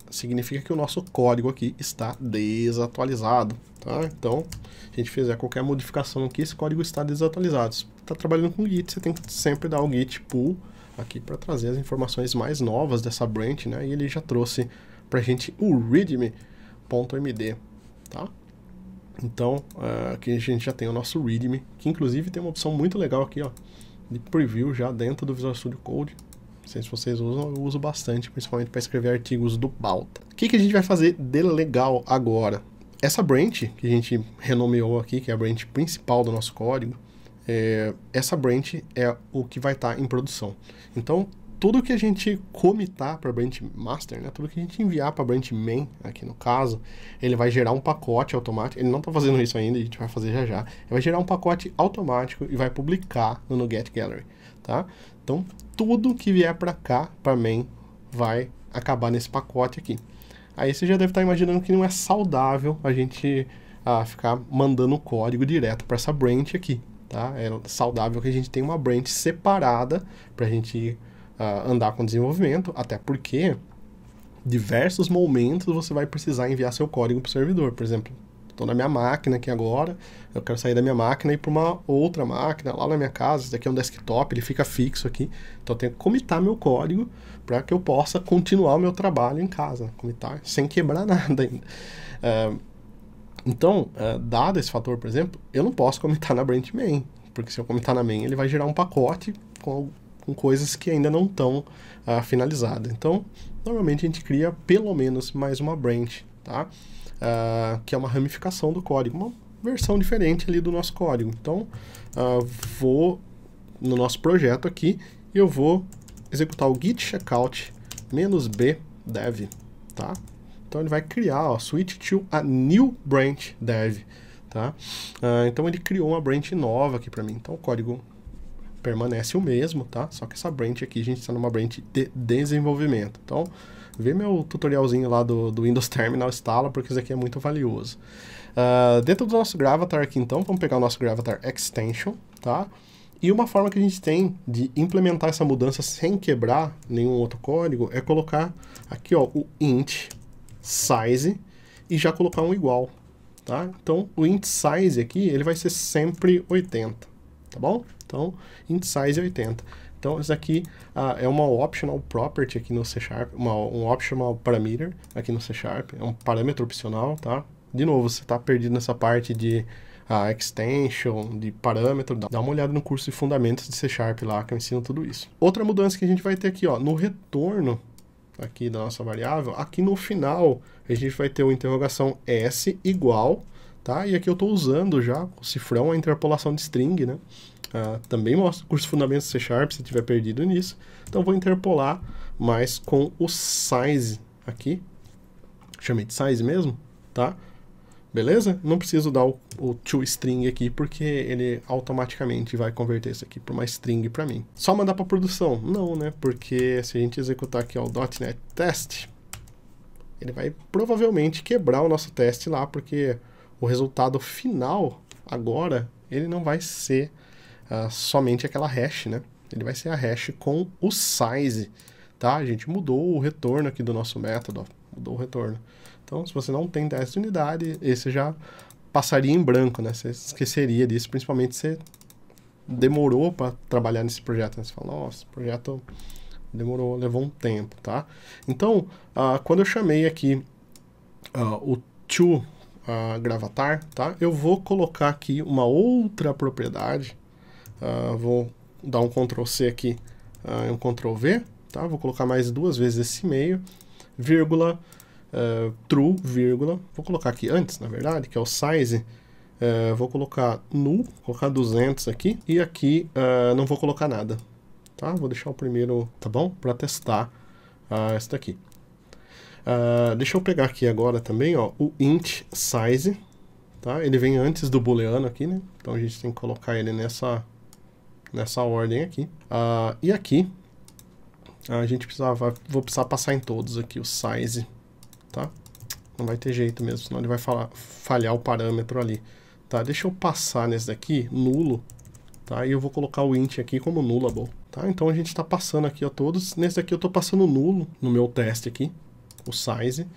significa que o nosso código aqui está desatualizado, tá? Então, se a gente fizer qualquer modificação aqui, esse código está desatualizado. Se você está trabalhando com Git, você tem que sempre dar o Git pull aqui para trazer as informações mais novas dessa branch, né? E ele já trouxe pra gente o readme.md, tá? Então, aqui a gente já tem o nosso readme, que inclusive tem uma opção muito legal aqui, ó, de preview já dentro do Visual Studio Code. Não sei se vocês usam, eu uso bastante, principalmente para escrever artigos do Balta. O que a gente vai fazer de legal agora? Essa branch que a gente renomeou aqui, que é a branch principal do nosso código, essa branch é o que vai estar em produção. Então, tudo que a gente commitar para a branch master, né, tudo que a gente enviar para a branch main, aqui no caso, ele vai gerar um pacote automático. Ele não está fazendo isso ainda, a gente vai fazer já já. Ele vai gerar um pacote automático e vai publicar no NuGet Gallery, tá? Então, tudo que vier para cá, para main, vai acabar nesse pacote aqui. Aí você já deve estar imaginando que não é saudável a gente ficar mandando o código direto para essa branch aqui. Tá? É saudável que a gente tenha uma branch separada para a gente andar com desenvolvimento, até porque diversos momentos você vai precisar enviar seu código para o servidor. Por exemplo, estou na minha máquina aqui agora, eu quero sair da minha máquina e ir para uma outra máquina lá na minha casa. Esse daqui é um desktop, ele fica fixo aqui, então eu tenho que commitar meu código para que eu possa continuar o meu trabalho em casa, commitar sem quebrar nada ainda. Então, dado esse fator, por exemplo, eu não posso commitar na branch main, porque se eu commitar na main, ele vai gerar um pacote com coisas que ainda não estão finalizadas. Então, normalmente a gente cria pelo menos mais uma branch, tá? Que é uma ramificação do código, uma versão diferente ali do nosso código. Então, vou no nosso projeto aqui e eu vou executar o git checkout -b dev, tá? Então ele vai criar, ó, switch to a new branch dev, tá? Então ele criou uma branch nova aqui para mim. Então o código permanece o mesmo, tá? Só que essa branch aqui, a gente está numa branch de desenvolvimento. Então, vê meu tutorialzinho lá do Windows Terminal, instala, porque isso aqui é muito valioso. Dentro do nosso Gravatar aqui, então, vamos pegar o nosso Gravatar Extension, tá? E uma forma que a gente tem de implementar essa mudança sem quebrar nenhum outro código é colocar aqui, ó, o int size e já colocar um igual, tá? Então, o int size aqui, ele vai ser sempre 80, tá bom? Então, int size é 80. Então, isso aqui é uma optional property aqui no C#, um optional parameter aqui no C#, é um parâmetro opcional, tá? De novo, você está perdido nessa parte de extension, de parâmetro, dá uma olhada no curso de fundamentos de C# lá, que eu ensino tudo isso. Outra mudança que a gente vai ter aqui, ó, no retorno aqui da nossa variável, aqui no final, a gente vai ter uma interrogação S igual, tá? E aqui eu estou usando já o cifrão, a interpolação de string, né? Também mostra o curso de fundamentos de C# se tiver perdido nisso. Então vou interpolar, mas com o size aqui, chamei de size mesmo, tá? Beleza? Não preciso dar o toString aqui, porque ele automaticamente vai converter isso aqui para uma string para mim. Só mandar para produção? Não, né? Porque se a gente executar aqui ó, o .NET Test, ele vai provavelmente quebrar o nosso teste lá, porque o resultado final, agora, ele não vai ser somente aquela hash, né? Ele vai ser a hash com o size, tá? A gente mudou o retorno aqui do nosso método, ó, mudou o retorno. Então, se você não tem teste de unidade, esse já passaria em branco, né? Você esqueceria disso, principalmente se você demorou para trabalhar nesse projeto, né? Você fala, nossa, esse projeto demorou, levou um tempo, tá? Então, quando eu chamei aqui o toGravatar, tá? Eu vou colocar aqui uma outra propriedade, vou dar um Ctrl+C aqui e um Ctrl+V, tá? Vou colocar mais duas vezes esse e-mail, vírgula, true, vírgula, vou colocar aqui antes, na verdade, que é o size, vou colocar null, vou colocar 200 aqui, e aqui não vou colocar nada, tá? Vou deixar o primeiro, tá bom? Para testar esse daqui. Deixa eu pegar aqui agora também, ó, o int size, tá? Ele vem antes do booleano aqui, né? Então a gente tem que colocar ele nessa ordem aqui. E aqui, a gente vou precisar passar em todos aqui o size, tá? Não vai ter jeito mesmo, senão ele vai falhar o parâmetro ali, tá? Deixa eu passar nesse daqui, nulo, tá? E eu vou colocar o int aqui como nullable, tá? Então a gente está passando aqui a todos. Nesse daqui eu estou passando nulo no meu teste aqui, o size,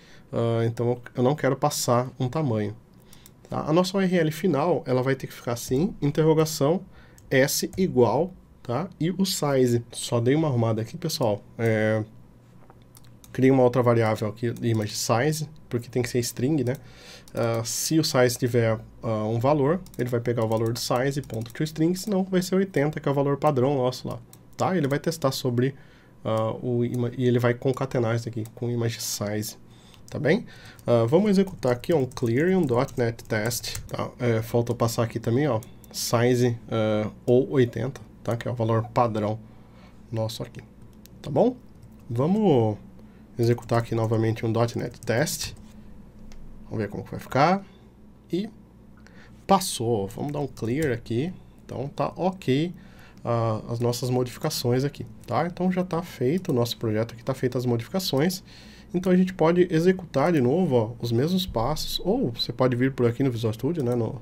então eu não quero passar um tamanho, tá? A nossa URL final, ela vai ter que ficar assim, interrogação, s igual, tá? E o size. Só dei uma arrumada aqui, pessoal. Criei uma outra variável aqui, image size, porque tem que ser string, né? Se o size tiver um valor, ele vai pegar o valor do size, ponto toString, senão vai ser 80, que é o valor padrão nosso lá, tá? Ele vai testar sobre e ele vai concatenar isso aqui com image size, tá bem? Vamos executar aqui um clear e um .NET test, tá? Falta passar aqui também, ó, size ou 80, tá? Que é o valor padrão nosso aqui, tá bom? Vamos executar aqui novamente um .NET Test. Vamos ver como que vai ficar. E passou. Vamos dar um clear aqui. Então tá ok as nossas modificações aqui, tá? Então já está feito o nosso projeto aqui, está feitas as modificações. Então a gente pode executar de novo, ó, os mesmos passos, ou você pode vir por aqui no Visual Studio, né, no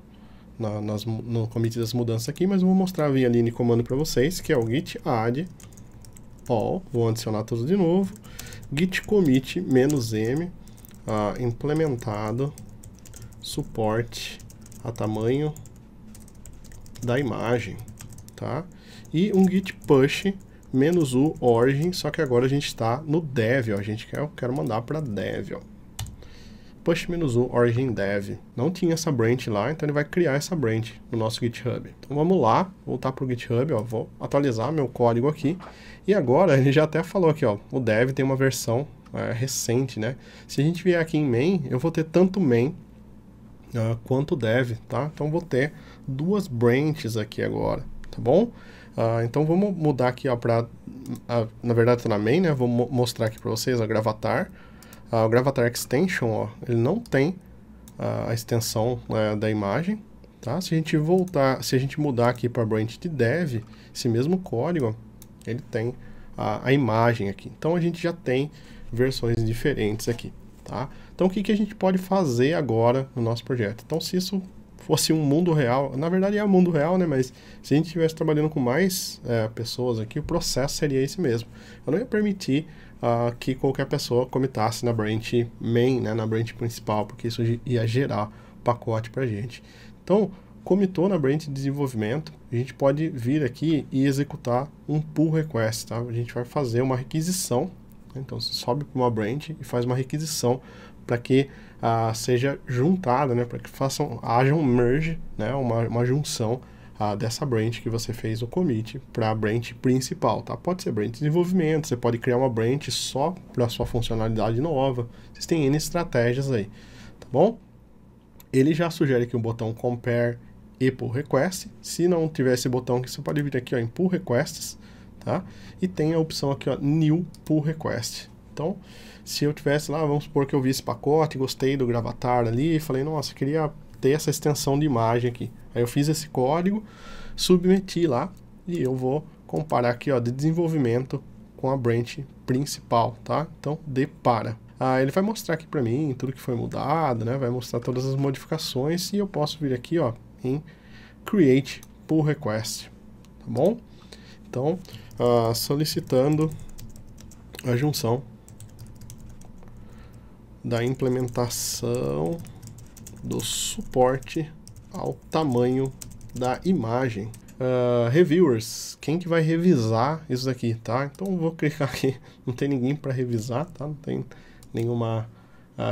commit das mudanças aqui, mas eu vou mostrar via linha de comando para vocês, que é o git add all, vou adicionar tudo de novo, git commit -m implementado suporte a tamanho da imagem, tá? E um git push -u origin, só que agora a gente está no dev, ó, eu quero mandar para dev, ó. Push -u origin dev. Não tinha essa branch lá, então ele vai criar essa branch no nosso GitHub. Então vamos lá, voltar para o GitHub, ó, vou atualizar meu código aqui. E agora ele já até falou aqui, ó, o dev tem uma versão recente, né? Se a gente vier aqui em main, eu vou ter tanto main quanto dev, tá? Então vou ter duas branches aqui agora, tá bom? Então vamos mudar aqui, ó, para na verdade tá na main, né? Vou mostrar aqui para vocês a Gravatar. O Gravatar Extension, ó, ele não tem a extensão da imagem, tá? Se a gente mudar aqui para branch de dev, esse mesmo código, ó, ele tem a imagem aqui. Então a gente já tem versões diferentes aqui, tá? Então o que a gente pode fazer agora no nosso projeto? Então se isso fosse um mundo real, na verdade é um mundo real, né? Mas se a gente estivesse trabalhando com mais pessoas aqui, o processo seria esse mesmo. Eu não ia permitir que qualquer pessoa comitasse na branch main, né? Na branch principal, porque isso ia gerar pacote para a gente. Então, comitou na branch de desenvolvimento, a gente pode vir aqui e executar um pull request, tá? A gente vai fazer uma requisição, então você sobe para uma branch e faz uma requisição para que seja juntada, né? Para que haja um merge, né? Uma junção dessa branch que você fez o commit para a branch principal, tá? Pode ser branch de desenvolvimento, você pode criar uma branch só para sua funcionalidade nova, vocês têm N estratégias aí, tá bom? Ele já sugere aqui o botão compare e pull request. Se não tiver esse botão aqui, você pode vir aqui, ó, em pull requests, tá? E tem a opção aqui, ó, new pull request. Então, se eu tivesse lá, vamos supor que eu vi esse pacote, gostei do Gravatar ali, e falei, nossa, eu queria ter essa extensão de imagem aqui. Aí eu fiz esse código, submeti lá, e eu vou comparar aqui, ó, de desenvolvimento com a branch principal, tá? Então, depara. Ele vai mostrar aqui para mim tudo que foi mudado, né? Vai mostrar todas as modificações e eu posso vir aqui, ó, em Create Pull Request, tá bom? Então, solicitando a junção da implementação do suporte ao tamanho da imagem. Reviewers, quem que vai revisar isso daqui, tá? Então eu vou clicar aqui, não tem ninguém para revisar, tá? Não tem nenhuma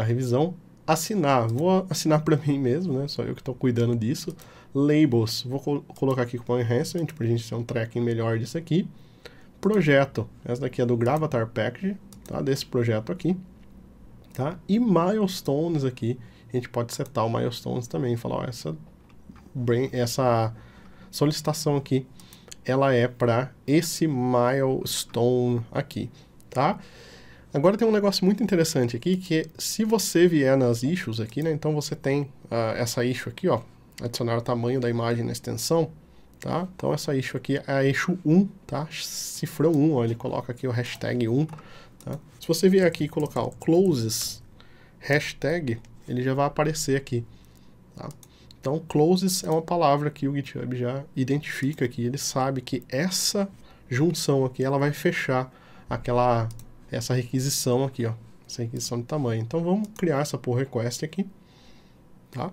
revisão. Assinar, vou assinar para mim mesmo, né? Só eu que estou cuidando disso. Labels, vou colocar aqui com enhancement para a gente ter um tracking melhor disso aqui. Projeto, essa daqui é do Gravatar Package, tá? Desse projeto aqui, tá? E milestones aqui, a gente pode setar o milestones também, falar, ó, essa solicitação aqui, ela é para esse milestone aqui, tá? Agora tem um negócio muito interessante aqui, que se você vier nas issues aqui, né, então você tem essa issue aqui, ó, adicionar o tamanho da imagem na extensão, tá? Então essa issue aqui é a issue 1, tá? Cifrão 1, ó, ele coloca aqui o hashtag 1, tá? Se você vier aqui e colocar o closes hashtag, ele já vai aparecer aqui, tá? Então closes é uma palavra que o GitHub já identifica aqui, ele sabe que essa junção aqui, ela vai fechar essa requisição aqui, ó, essa requisição de tamanho. Então vamos criar essa pull request aqui, tá?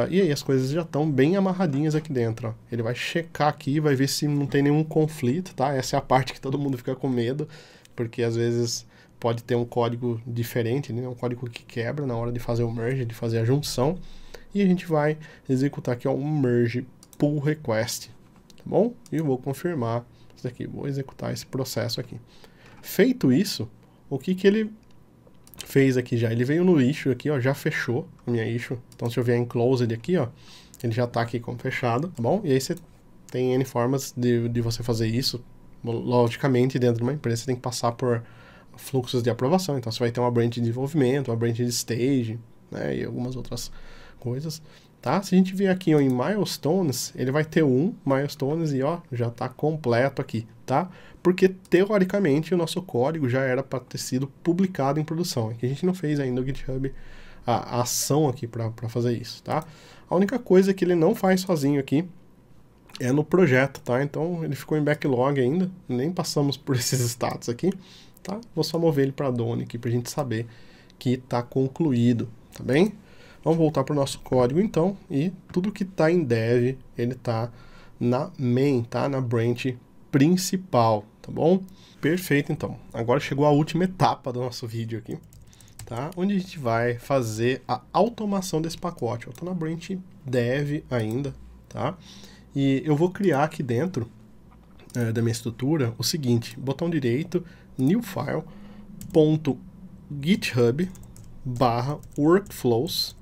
E aí as coisas já estão bem amarradinhas aqui dentro, ó. Ele vai checar aqui, vai ver se não tem nenhum conflito, tá? Essa é a parte que todo mundo fica com medo, porque às vezes pode ter um código diferente, né? Um código que quebra na hora de fazer o merge, de fazer a junção. E a gente vai executar aqui, ó, um merge pull request, tá bom? E eu vou confirmar isso aqui, vou executar esse processo aqui. Feito isso, o que ele fez aqui já? Ele veio no issue aqui, ó, já fechou a minha issue. Então se eu vier em closed aqui, ó, ele já está aqui como fechado, tá bom? E aí você tem N formas de você fazer isso. Logicamente, dentro de uma empresa você tem que passar por fluxos de aprovação. Então você vai ter uma branch de desenvolvimento, uma branch de stage, né, e algumas outras coisas, tá? Se a gente vier aqui, ó, em milestones, ele vai ter um milestones e, ó, já está completo aqui, tá? Porque teoricamente o nosso código já era para ter sido publicado em produção. É que a gente não fez ainda o GitHub a ação aqui para fazer isso, tá? A única coisa que ele não faz sozinho aqui é no projeto, tá? Então ele ficou em backlog ainda, nem passamos por esses status aqui, tá? Vou só mover ele para Done aqui para a gente saber que está concluído, tá bem? Vamos voltar para o nosso código então, e tudo que está em dev, ele está na main, tá? Na branch principal, tá bom? Perfeito, então. Agora chegou a última etapa do nosso vídeo aqui, tá? Onde a gente vai fazer a automação desse pacote. Eu estou na branch dev ainda, tá? E eu vou criar aqui dentro da minha estrutura o seguinte: botão direito, new file, ponto github, barra workflows,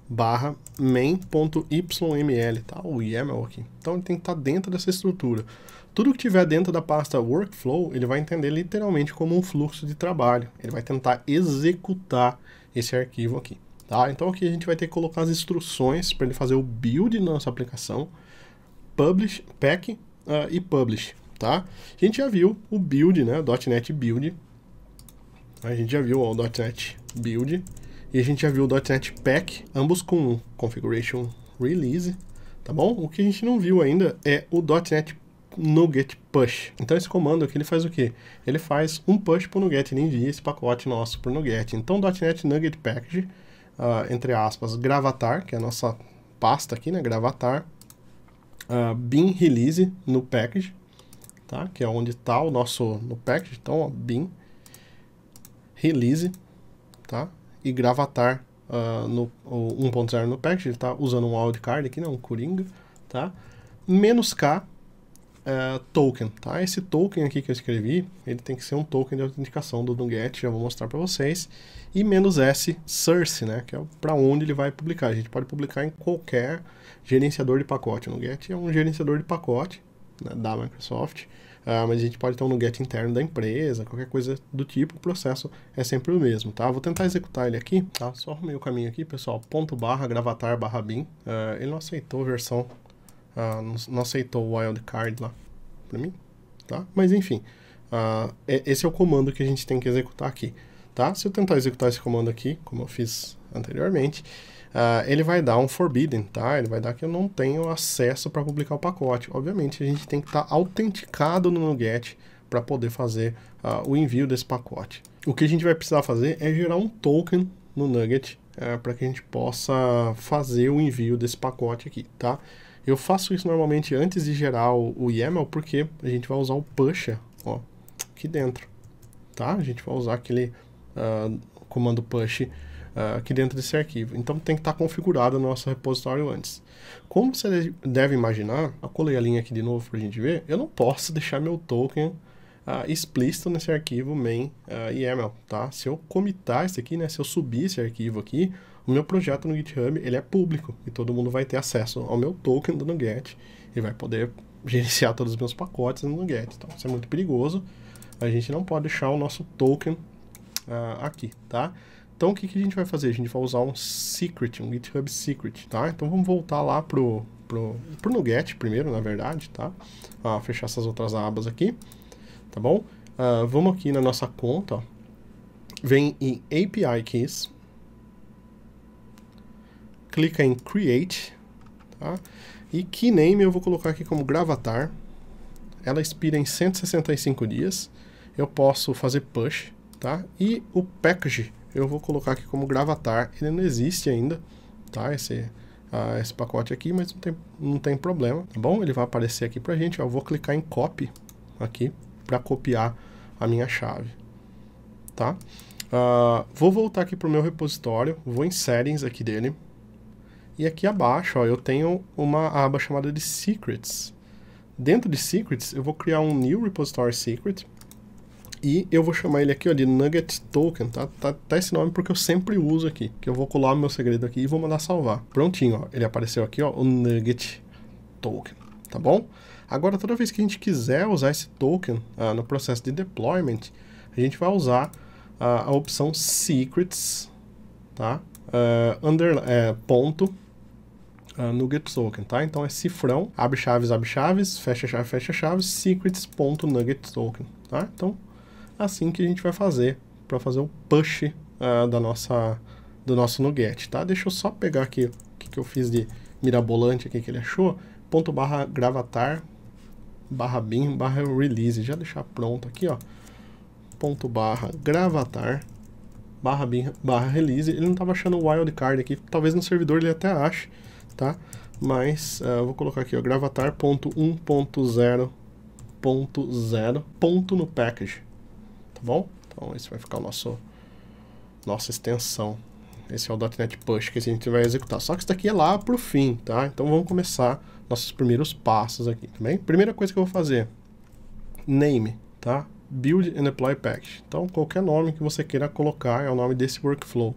barra main.yml, tá? O YAML aqui. Então ele tem que estar dentro dessa estrutura. Tudo que tiver dentro da pasta workflow, ele vai entender literalmente como um fluxo de trabalho. Ele vai tentar executar esse arquivo aqui, tá? Então aqui a gente vai ter que colocar as instruções para ele fazer o build na nossa aplicação, publish, pack e publish, tá? A gente já viu o build, né? .NET Build. A gente já viu o .NET Build e a gente já viu o .NET Pack, ambos com Configuration Release, tá bom? O que a gente não viu ainda é o .NET NuGet Push. Então esse comando aqui, ele faz o quê? Ele faz um push para o NuGet, ele envia esse pacote nosso para o NuGet. Então .NET NuGet Package, entre aspas, gravatar, que é a nossa pasta aqui, né? Gravatar, bin release no package, tá? Que é onde está o nosso no package. Então, ó, bin release, tá? E gravatar no 1.0 no package, ele está usando um wildcard aqui, né? Um coringa, tá? Menos K token, tá? Esse token aqui que eu escrevi, ele tem que ser um token de autenticação do NuGet, já vou mostrar para vocês. E menos S source, né? Que é para onde ele vai publicar. A gente pode publicar em qualquer gerenciador de pacote. O NuGet é um gerenciador de pacote, né, da Microsoft, mas a gente pode ter um NuGet interno da empresa, qualquer coisa do tipo, o processo é sempre o mesmo, tá? Vou tentar executar ele aqui, tá? Só arrumei o caminho aqui, pessoal, /gravatar/bin, ele não aceitou a versão, não aceitou o wildcard lá para mim, tá? Mas enfim, esse é o comando que a gente tem que executar aqui, tá? Se eu tentar executar esse comando aqui, como eu fiz anteriormente, ele vai dar um forbidden, tá? Ele vai dar que eu não tenho acesso para publicar o pacote. Obviamente, a gente tem que estar autenticado no NuGet para poder fazer o envio desse pacote. O que a gente vai precisar fazer é gerar um token no NuGet para que a gente possa fazer o envio desse pacote aqui, tá? Eu faço isso normalmente antes de gerar o YAML, porque a gente vai usar o pusher, ó, aqui dentro, tá? A gente vai usar aquele comando push aqui dentro desse arquivo. Então tem que estar configurado no nosso repositório antes. Como você deve imaginar, eu colei a linha aqui de novo para a gente ver, eu não posso deixar meu token explícito nesse arquivo main YAML, tá? Se eu commitar isso aqui, né, se eu subir esse arquivo aqui, o meu projeto no GitHub, ele é público e todo mundo vai ter acesso ao meu token do NuGet e vai poder gerenciar todos os meus pacotes no NuGet. Então isso é muito perigoso, a gente não pode deixar o nosso token aqui, tá? Então o que a gente vai fazer? A gente vai usar um secret, um GitHub secret, tá? Então vamos voltar lá pro NuGet primeiro, na verdade, tá? Fechar essas outras abas aqui, tá bom? Vamos aqui na nossa conta, ó. Vem em API Keys, clica em Create, tá? E keyname eu vou colocar aqui como gravatar. Ela expira em 165 dias. Eu posso fazer push, tá? E o package eu vou colocar aqui como gravatar. Ele não existe ainda, tá? Esse pacote aqui, mas não tem problema, tá bom? Ele vai aparecer aqui pra gente, ó. Eu vou clicar em copy aqui para copiar a minha chave, tá? Vou voltar aqui pro meu repositório, vou em settings aqui dele. E aqui abaixo, ó, eu tenho uma aba chamada de Secrets. Dentro de Secrets, eu vou criar um New Repository Secret. E eu vou chamar ele aqui, ó, de NuGet Token, tá? Tá esse nome porque eu sempre uso aqui. Que eu vou colar o meu segredo aqui e vou mandar salvar. Prontinho, ó. Ele apareceu aqui, ó, o NuGet Token, tá bom? Agora, toda vez que a gente quiser usar esse token no processo de deployment, a gente vai usar a opção Secrets, tá? Ponto NuGet Token, tá? Então é cifrão, abre chaves, fecha chaves, secrets.NuGet Token, tá? Então, assim que a gente vai fazer para fazer o push do nosso NuGet, tá? Deixa eu só pegar aqui o que eu fiz de mirabolante aqui que ele achou, ./gravatar /bin /release, já deixar pronto aqui, ó, ./gravatar barra release, ele não estava achando o wildcard aqui, talvez no servidor ele até ache, tá? Mas eu vou colocar aqui, ó, gravatar.1.0.0 ponto no package, tá bom? Então esse vai ficar o nossa extensão. Esse é o .NET Push que a gente vai executar. Só que isso daqui é lá pro fim, tá? Então vamos começar nossos primeiros passos aqui, tá bem? Primeira coisa que eu vou fazer, name, tá? Build and Deploy Package. Então qualquer nome que você queira colocar é o nome desse workflow,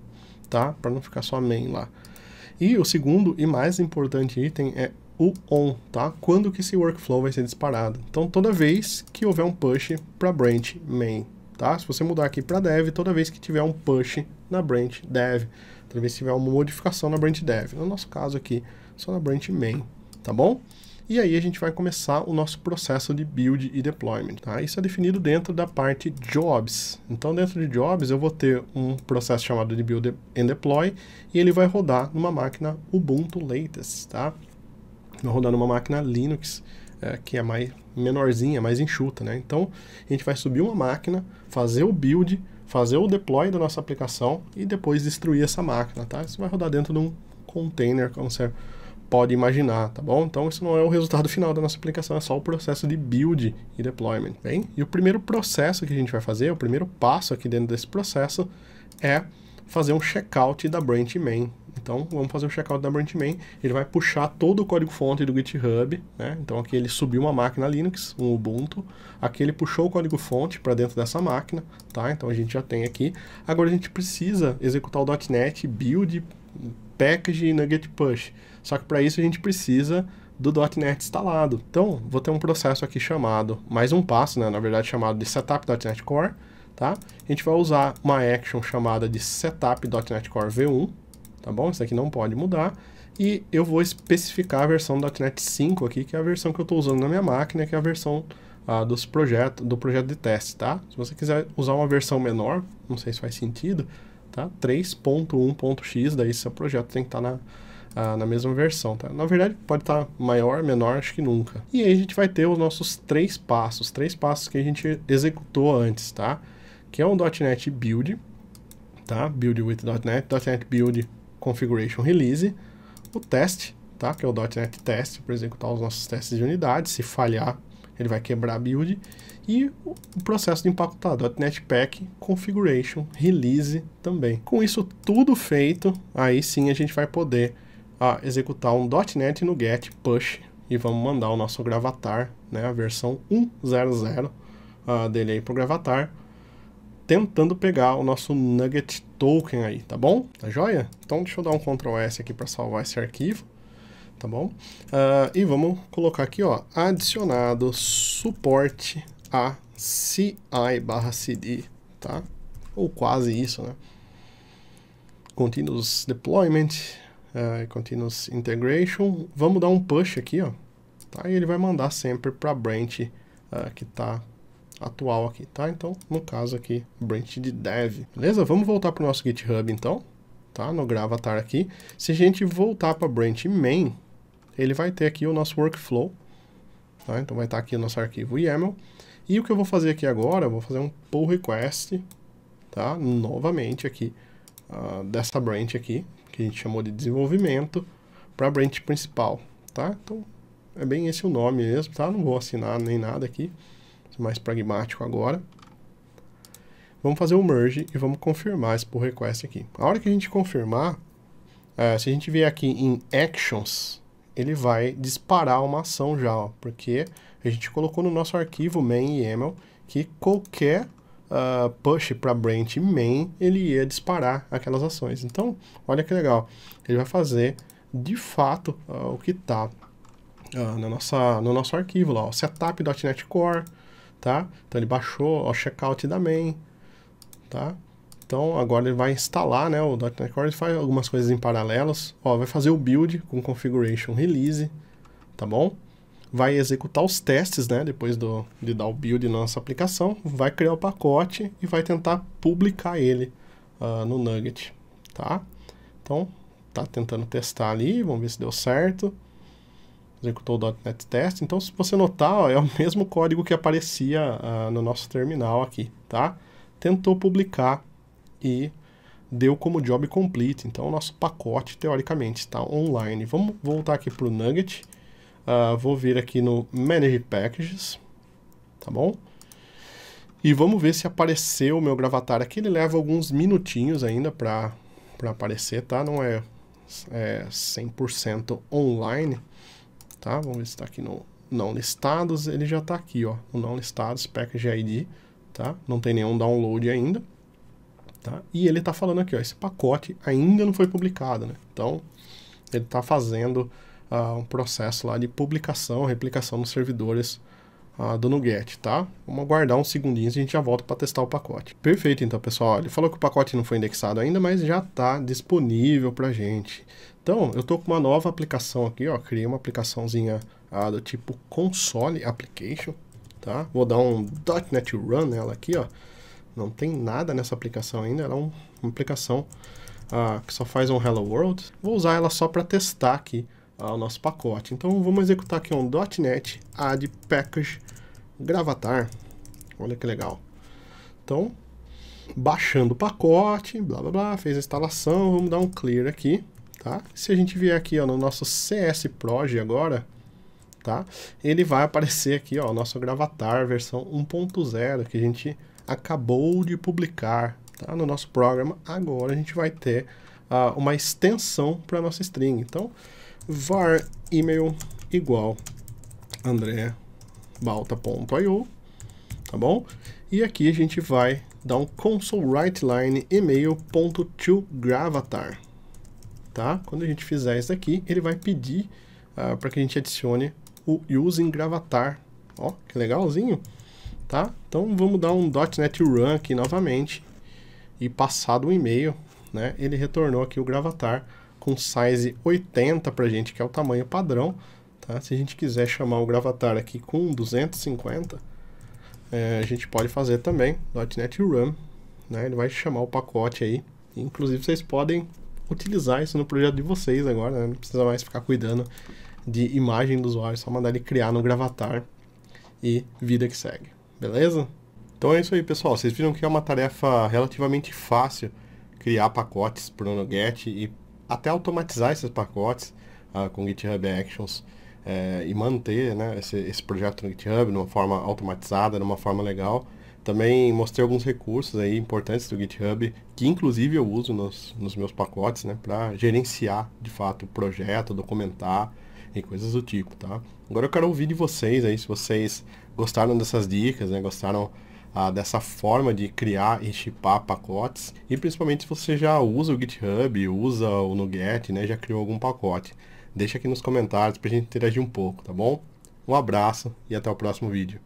tá? Para não ficar só main lá. E o segundo e mais importante item é o on, tá? Quando que esse workflow vai ser disparado. Então toda vez que houver um push para branch main, tá? Se você mudar aqui para dev, toda vez que tiver um push na branch dev, toda vez que tiver uma modificação na branch dev, no nosso caso aqui, só na branch main, tá bom? E aí a gente vai começar o nosso processo de build e deployment, tá? Isso é definido dentro da parte jobs. Então dentro de jobs eu vou ter um processo chamado de build and deploy e ele vai rodar numa máquina Ubuntu Latest, tá? Vai rodar numa máquina Linux, que é mais menorzinha, mais enxuta, né? Então a gente vai subir uma máquina, fazer o build, fazer o deploy da nossa aplicação e depois destruir essa máquina, tá? Isso vai rodar dentro de um container, como você pode imaginar, tá bom? Então isso não é o resultado final da nossa aplicação, é só o processo de build e deployment, bem? E o primeiro processo que a gente vai fazer, o primeiro passo aqui dentro desse processo é fazer um checkout da branch main. Então vamos fazer o checkout da branch main, ele vai puxar todo o código-fonte do GitHub, né? Então aqui ele subiu uma máquina Linux, um Ubuntu, aqui ele puxou o código-fonte para dentro dessa máquina, tá? Então a gente já tem aqui. Agora a gente precisa executar o .NET Build, Package e Nugget Push. Só que para isso a gente precisa do .NET instalado. Então, vou ter um processo aqui chamado, mais um passo, né, na verdade chamado de Setup.NET Core, tá? A gente vai usar uma action chamada de Setup.NET Core V1, tá bom? Isso aqui não pode mudar. E eu vou especificar a versão .NET 5 aqui, que é a versão que eu estou usando na minha máquina, que é a versão do projeto de teste, tá? Se você quiser usar uma versão menor, não sei se faz sentido, tá? 3.1.x, daí seu projeto tem que estar na mesma versão, tá? Na verdade, pode estar maior, menor, acho que nunca. E aí a gente vai ter os nossos três passos que a gente executou antes, tá? Que é o .NET Build, tá? Build with .NET, .NET Build Configuration Release, o teste, tá? Que é o .NET Test, para executar os nossos testes de unidade. Se falhar, ele vai quebrar a build. E o processo de empacotar, .NET Pack Configuration Release também. Com isso tudo feito, aí sim a gente vai poder executar um .NET no Get Push e vamos mandar o nosso Gravatar, né, a versão 1.0.0 dele aí para o Gravatar, tentando pegar o nosso Nugget Token aí, tá bom? Tá joia? Então deixa eu dar um Ctrl S aqui para salvar esse arquivo, tá bom? E vamos colocar aqui, ó, adicionado suporte a CI/CD, tá? Ou quase isso, né? Continuous Deployment, Continuous Integration. Vamos dar um push aqui, ó, tá? E ele vai mandar sempre para a branch que tá atual aqui, tá? Então, no caso aqui, branch de dev, beleza? Vamos voltar para o nosso GitHub, então, tá? No Gravatar aqui. Se a gente voltar para branch main, ele vai ter aqui o nosso workflow, tá? Então vai estar aqui o nosso arquivo YAML. E o que eu vou fazer aqui agora, eu vou fazer um pull request, tá? Novamente aqui, dessa branch aqui, que a gente chamou de desenvolvimento, para a branch principal, tá? Então, é bem esse o nome mesmo, tá? Não vou assinar nem nada aqui, mais pragmático agora. Vamos fazer o merge e vamos confirmar esse pull request aqui. A hora que a gente confirmar, se a gente vier aqui em Actions, ele vai disparar uma ação já, ó, porque a gente colocou no nosso arquivo main YAML que qualquer push para branch main, ele ia disparar aquelas ações. Então, olha que legal, ele vai fazer de fato o que está no nosso arquivo lá, ó, setup.NET Core, tá? Então ele baixou o checkout da main, tá? Então agora ele vai instalar, né, o .NET Core, ele faz algumas coisas em paralelos, ó, vai fazer o build com configuration release, tá bom? Vai executar os testes, né, depois de dar o build na nossa aplicação, vai criar o pacote e vai tentar publicar ele no Nugget, tá? Então, tá tentando testar ali, vamos ver se deu certo. Executou o .NET Test. Então, se você notar, ó, é o mesmo código que aparecia no nosso terminal aqui, tá? Tentou publicar e deu como job complete. Então o nosso pacote teoricamente está online. Vamos voltar aqui para o Nugget. Vou vir aqui no Manage Packages, tá bom? E vamos ver se apareceu o meu Gravatar aqui. Ele leva alguns minutinhos ainda para aparecer, tá? Não é 100% online, tá? Vamos ver se está aqui no não listados. Ele já está aqui, ó, no não listados, Package ID, tá? Não tem nenhum download ainda, tá? E ele está falando aqui, ó, esse pacote ainda não foi publicado, né? Então, ele está fazendo um processo lá de publicação, replicação nos servidores do NuGet, tá? Vamos aguardar uns segundinhos e a gente já volta para testar o pacote. Perfeito, então, pessoal. Ele falou que o pacote não foi indexado ainda, mas já está disponível para gente. Então, eu estou com uma nova aplicação aqui, ó. Criei uma aplicaçãozinha do tipo Console Application, tá? Vou dar um .NET Run nela aqui, ó. Não tem nada nessa aplicação ainda. Ela é uma aplicação que só faz um Hello World. Vou usar ela só para testar aqui o nosso pacote. Então vamos executar aqui um .NET Add Package Gravatar. Olha que legal. Então, baixando o pacote, blá blá blá, fez a instalação, vamos dar um clear aqui, tá? Se a gente vier aqui, ó, no nosso CS Proj agora, tá? Ele vai aparecer aqui, ó, o nosso Gravatar versão 1.0 que a gente acabou de publicar, tá? No nosso programa. Agora a gente vai ter uma extensão para nossa string. Então, var email igual andrebalta.io, tá bom? E aqui a gente vai dar um console writeline email.toGravatar, tá? Quando a gente fizer isso aqui, ele vai pedir para que a gente adicione o using Gravatar. Ó, que legalzinho, tá? Então vamos dar um .NET Run aqui novamente e passado o e-mail, né? Ele retornou aqui o Gravatar com size 80 pra gente, que é o tamanho padrão, tá? Se a gente quiser chamar o Gravatar aqui com 250, a gente pode fazer também .NET Run, né? Ele vai chamar o pacote aí. Inclusive vocês podem utilizar isso no projeto de vocês agora, né? Não precisa mais ficar cuidando de imagem do usuário, só mandar ele criar no Gravatar e vida que segue, beleza? Então é isso aí, pessoal. Vocês viram que é uma tarefa relativamente fácil criar pacotes para o NuGet e até automatizar esses pacotes com GitHub Actions e manter, né, esse projeto no GitHub de uma forma automatizada, de uma forma legal. Também mostrei alguns recursos aí importantes do GitHub, que inclusive eu uso nos meus pacotes, né, para gerenciar de fato o projeto, documentar e coisas do tipo, tá? Agora eu quero ouvir de vocês aí, se vocês gostaram dessas dicas, né, gostaram dessa forma de criar e shippar pacotes, e principalmente se você já usa o GitHub, usa o NuGet, né, já criou algum pacote. Deixa aqui nos comentários pra gente interagir um pouco, tá bom? Um abraço e até o próximo vídeo.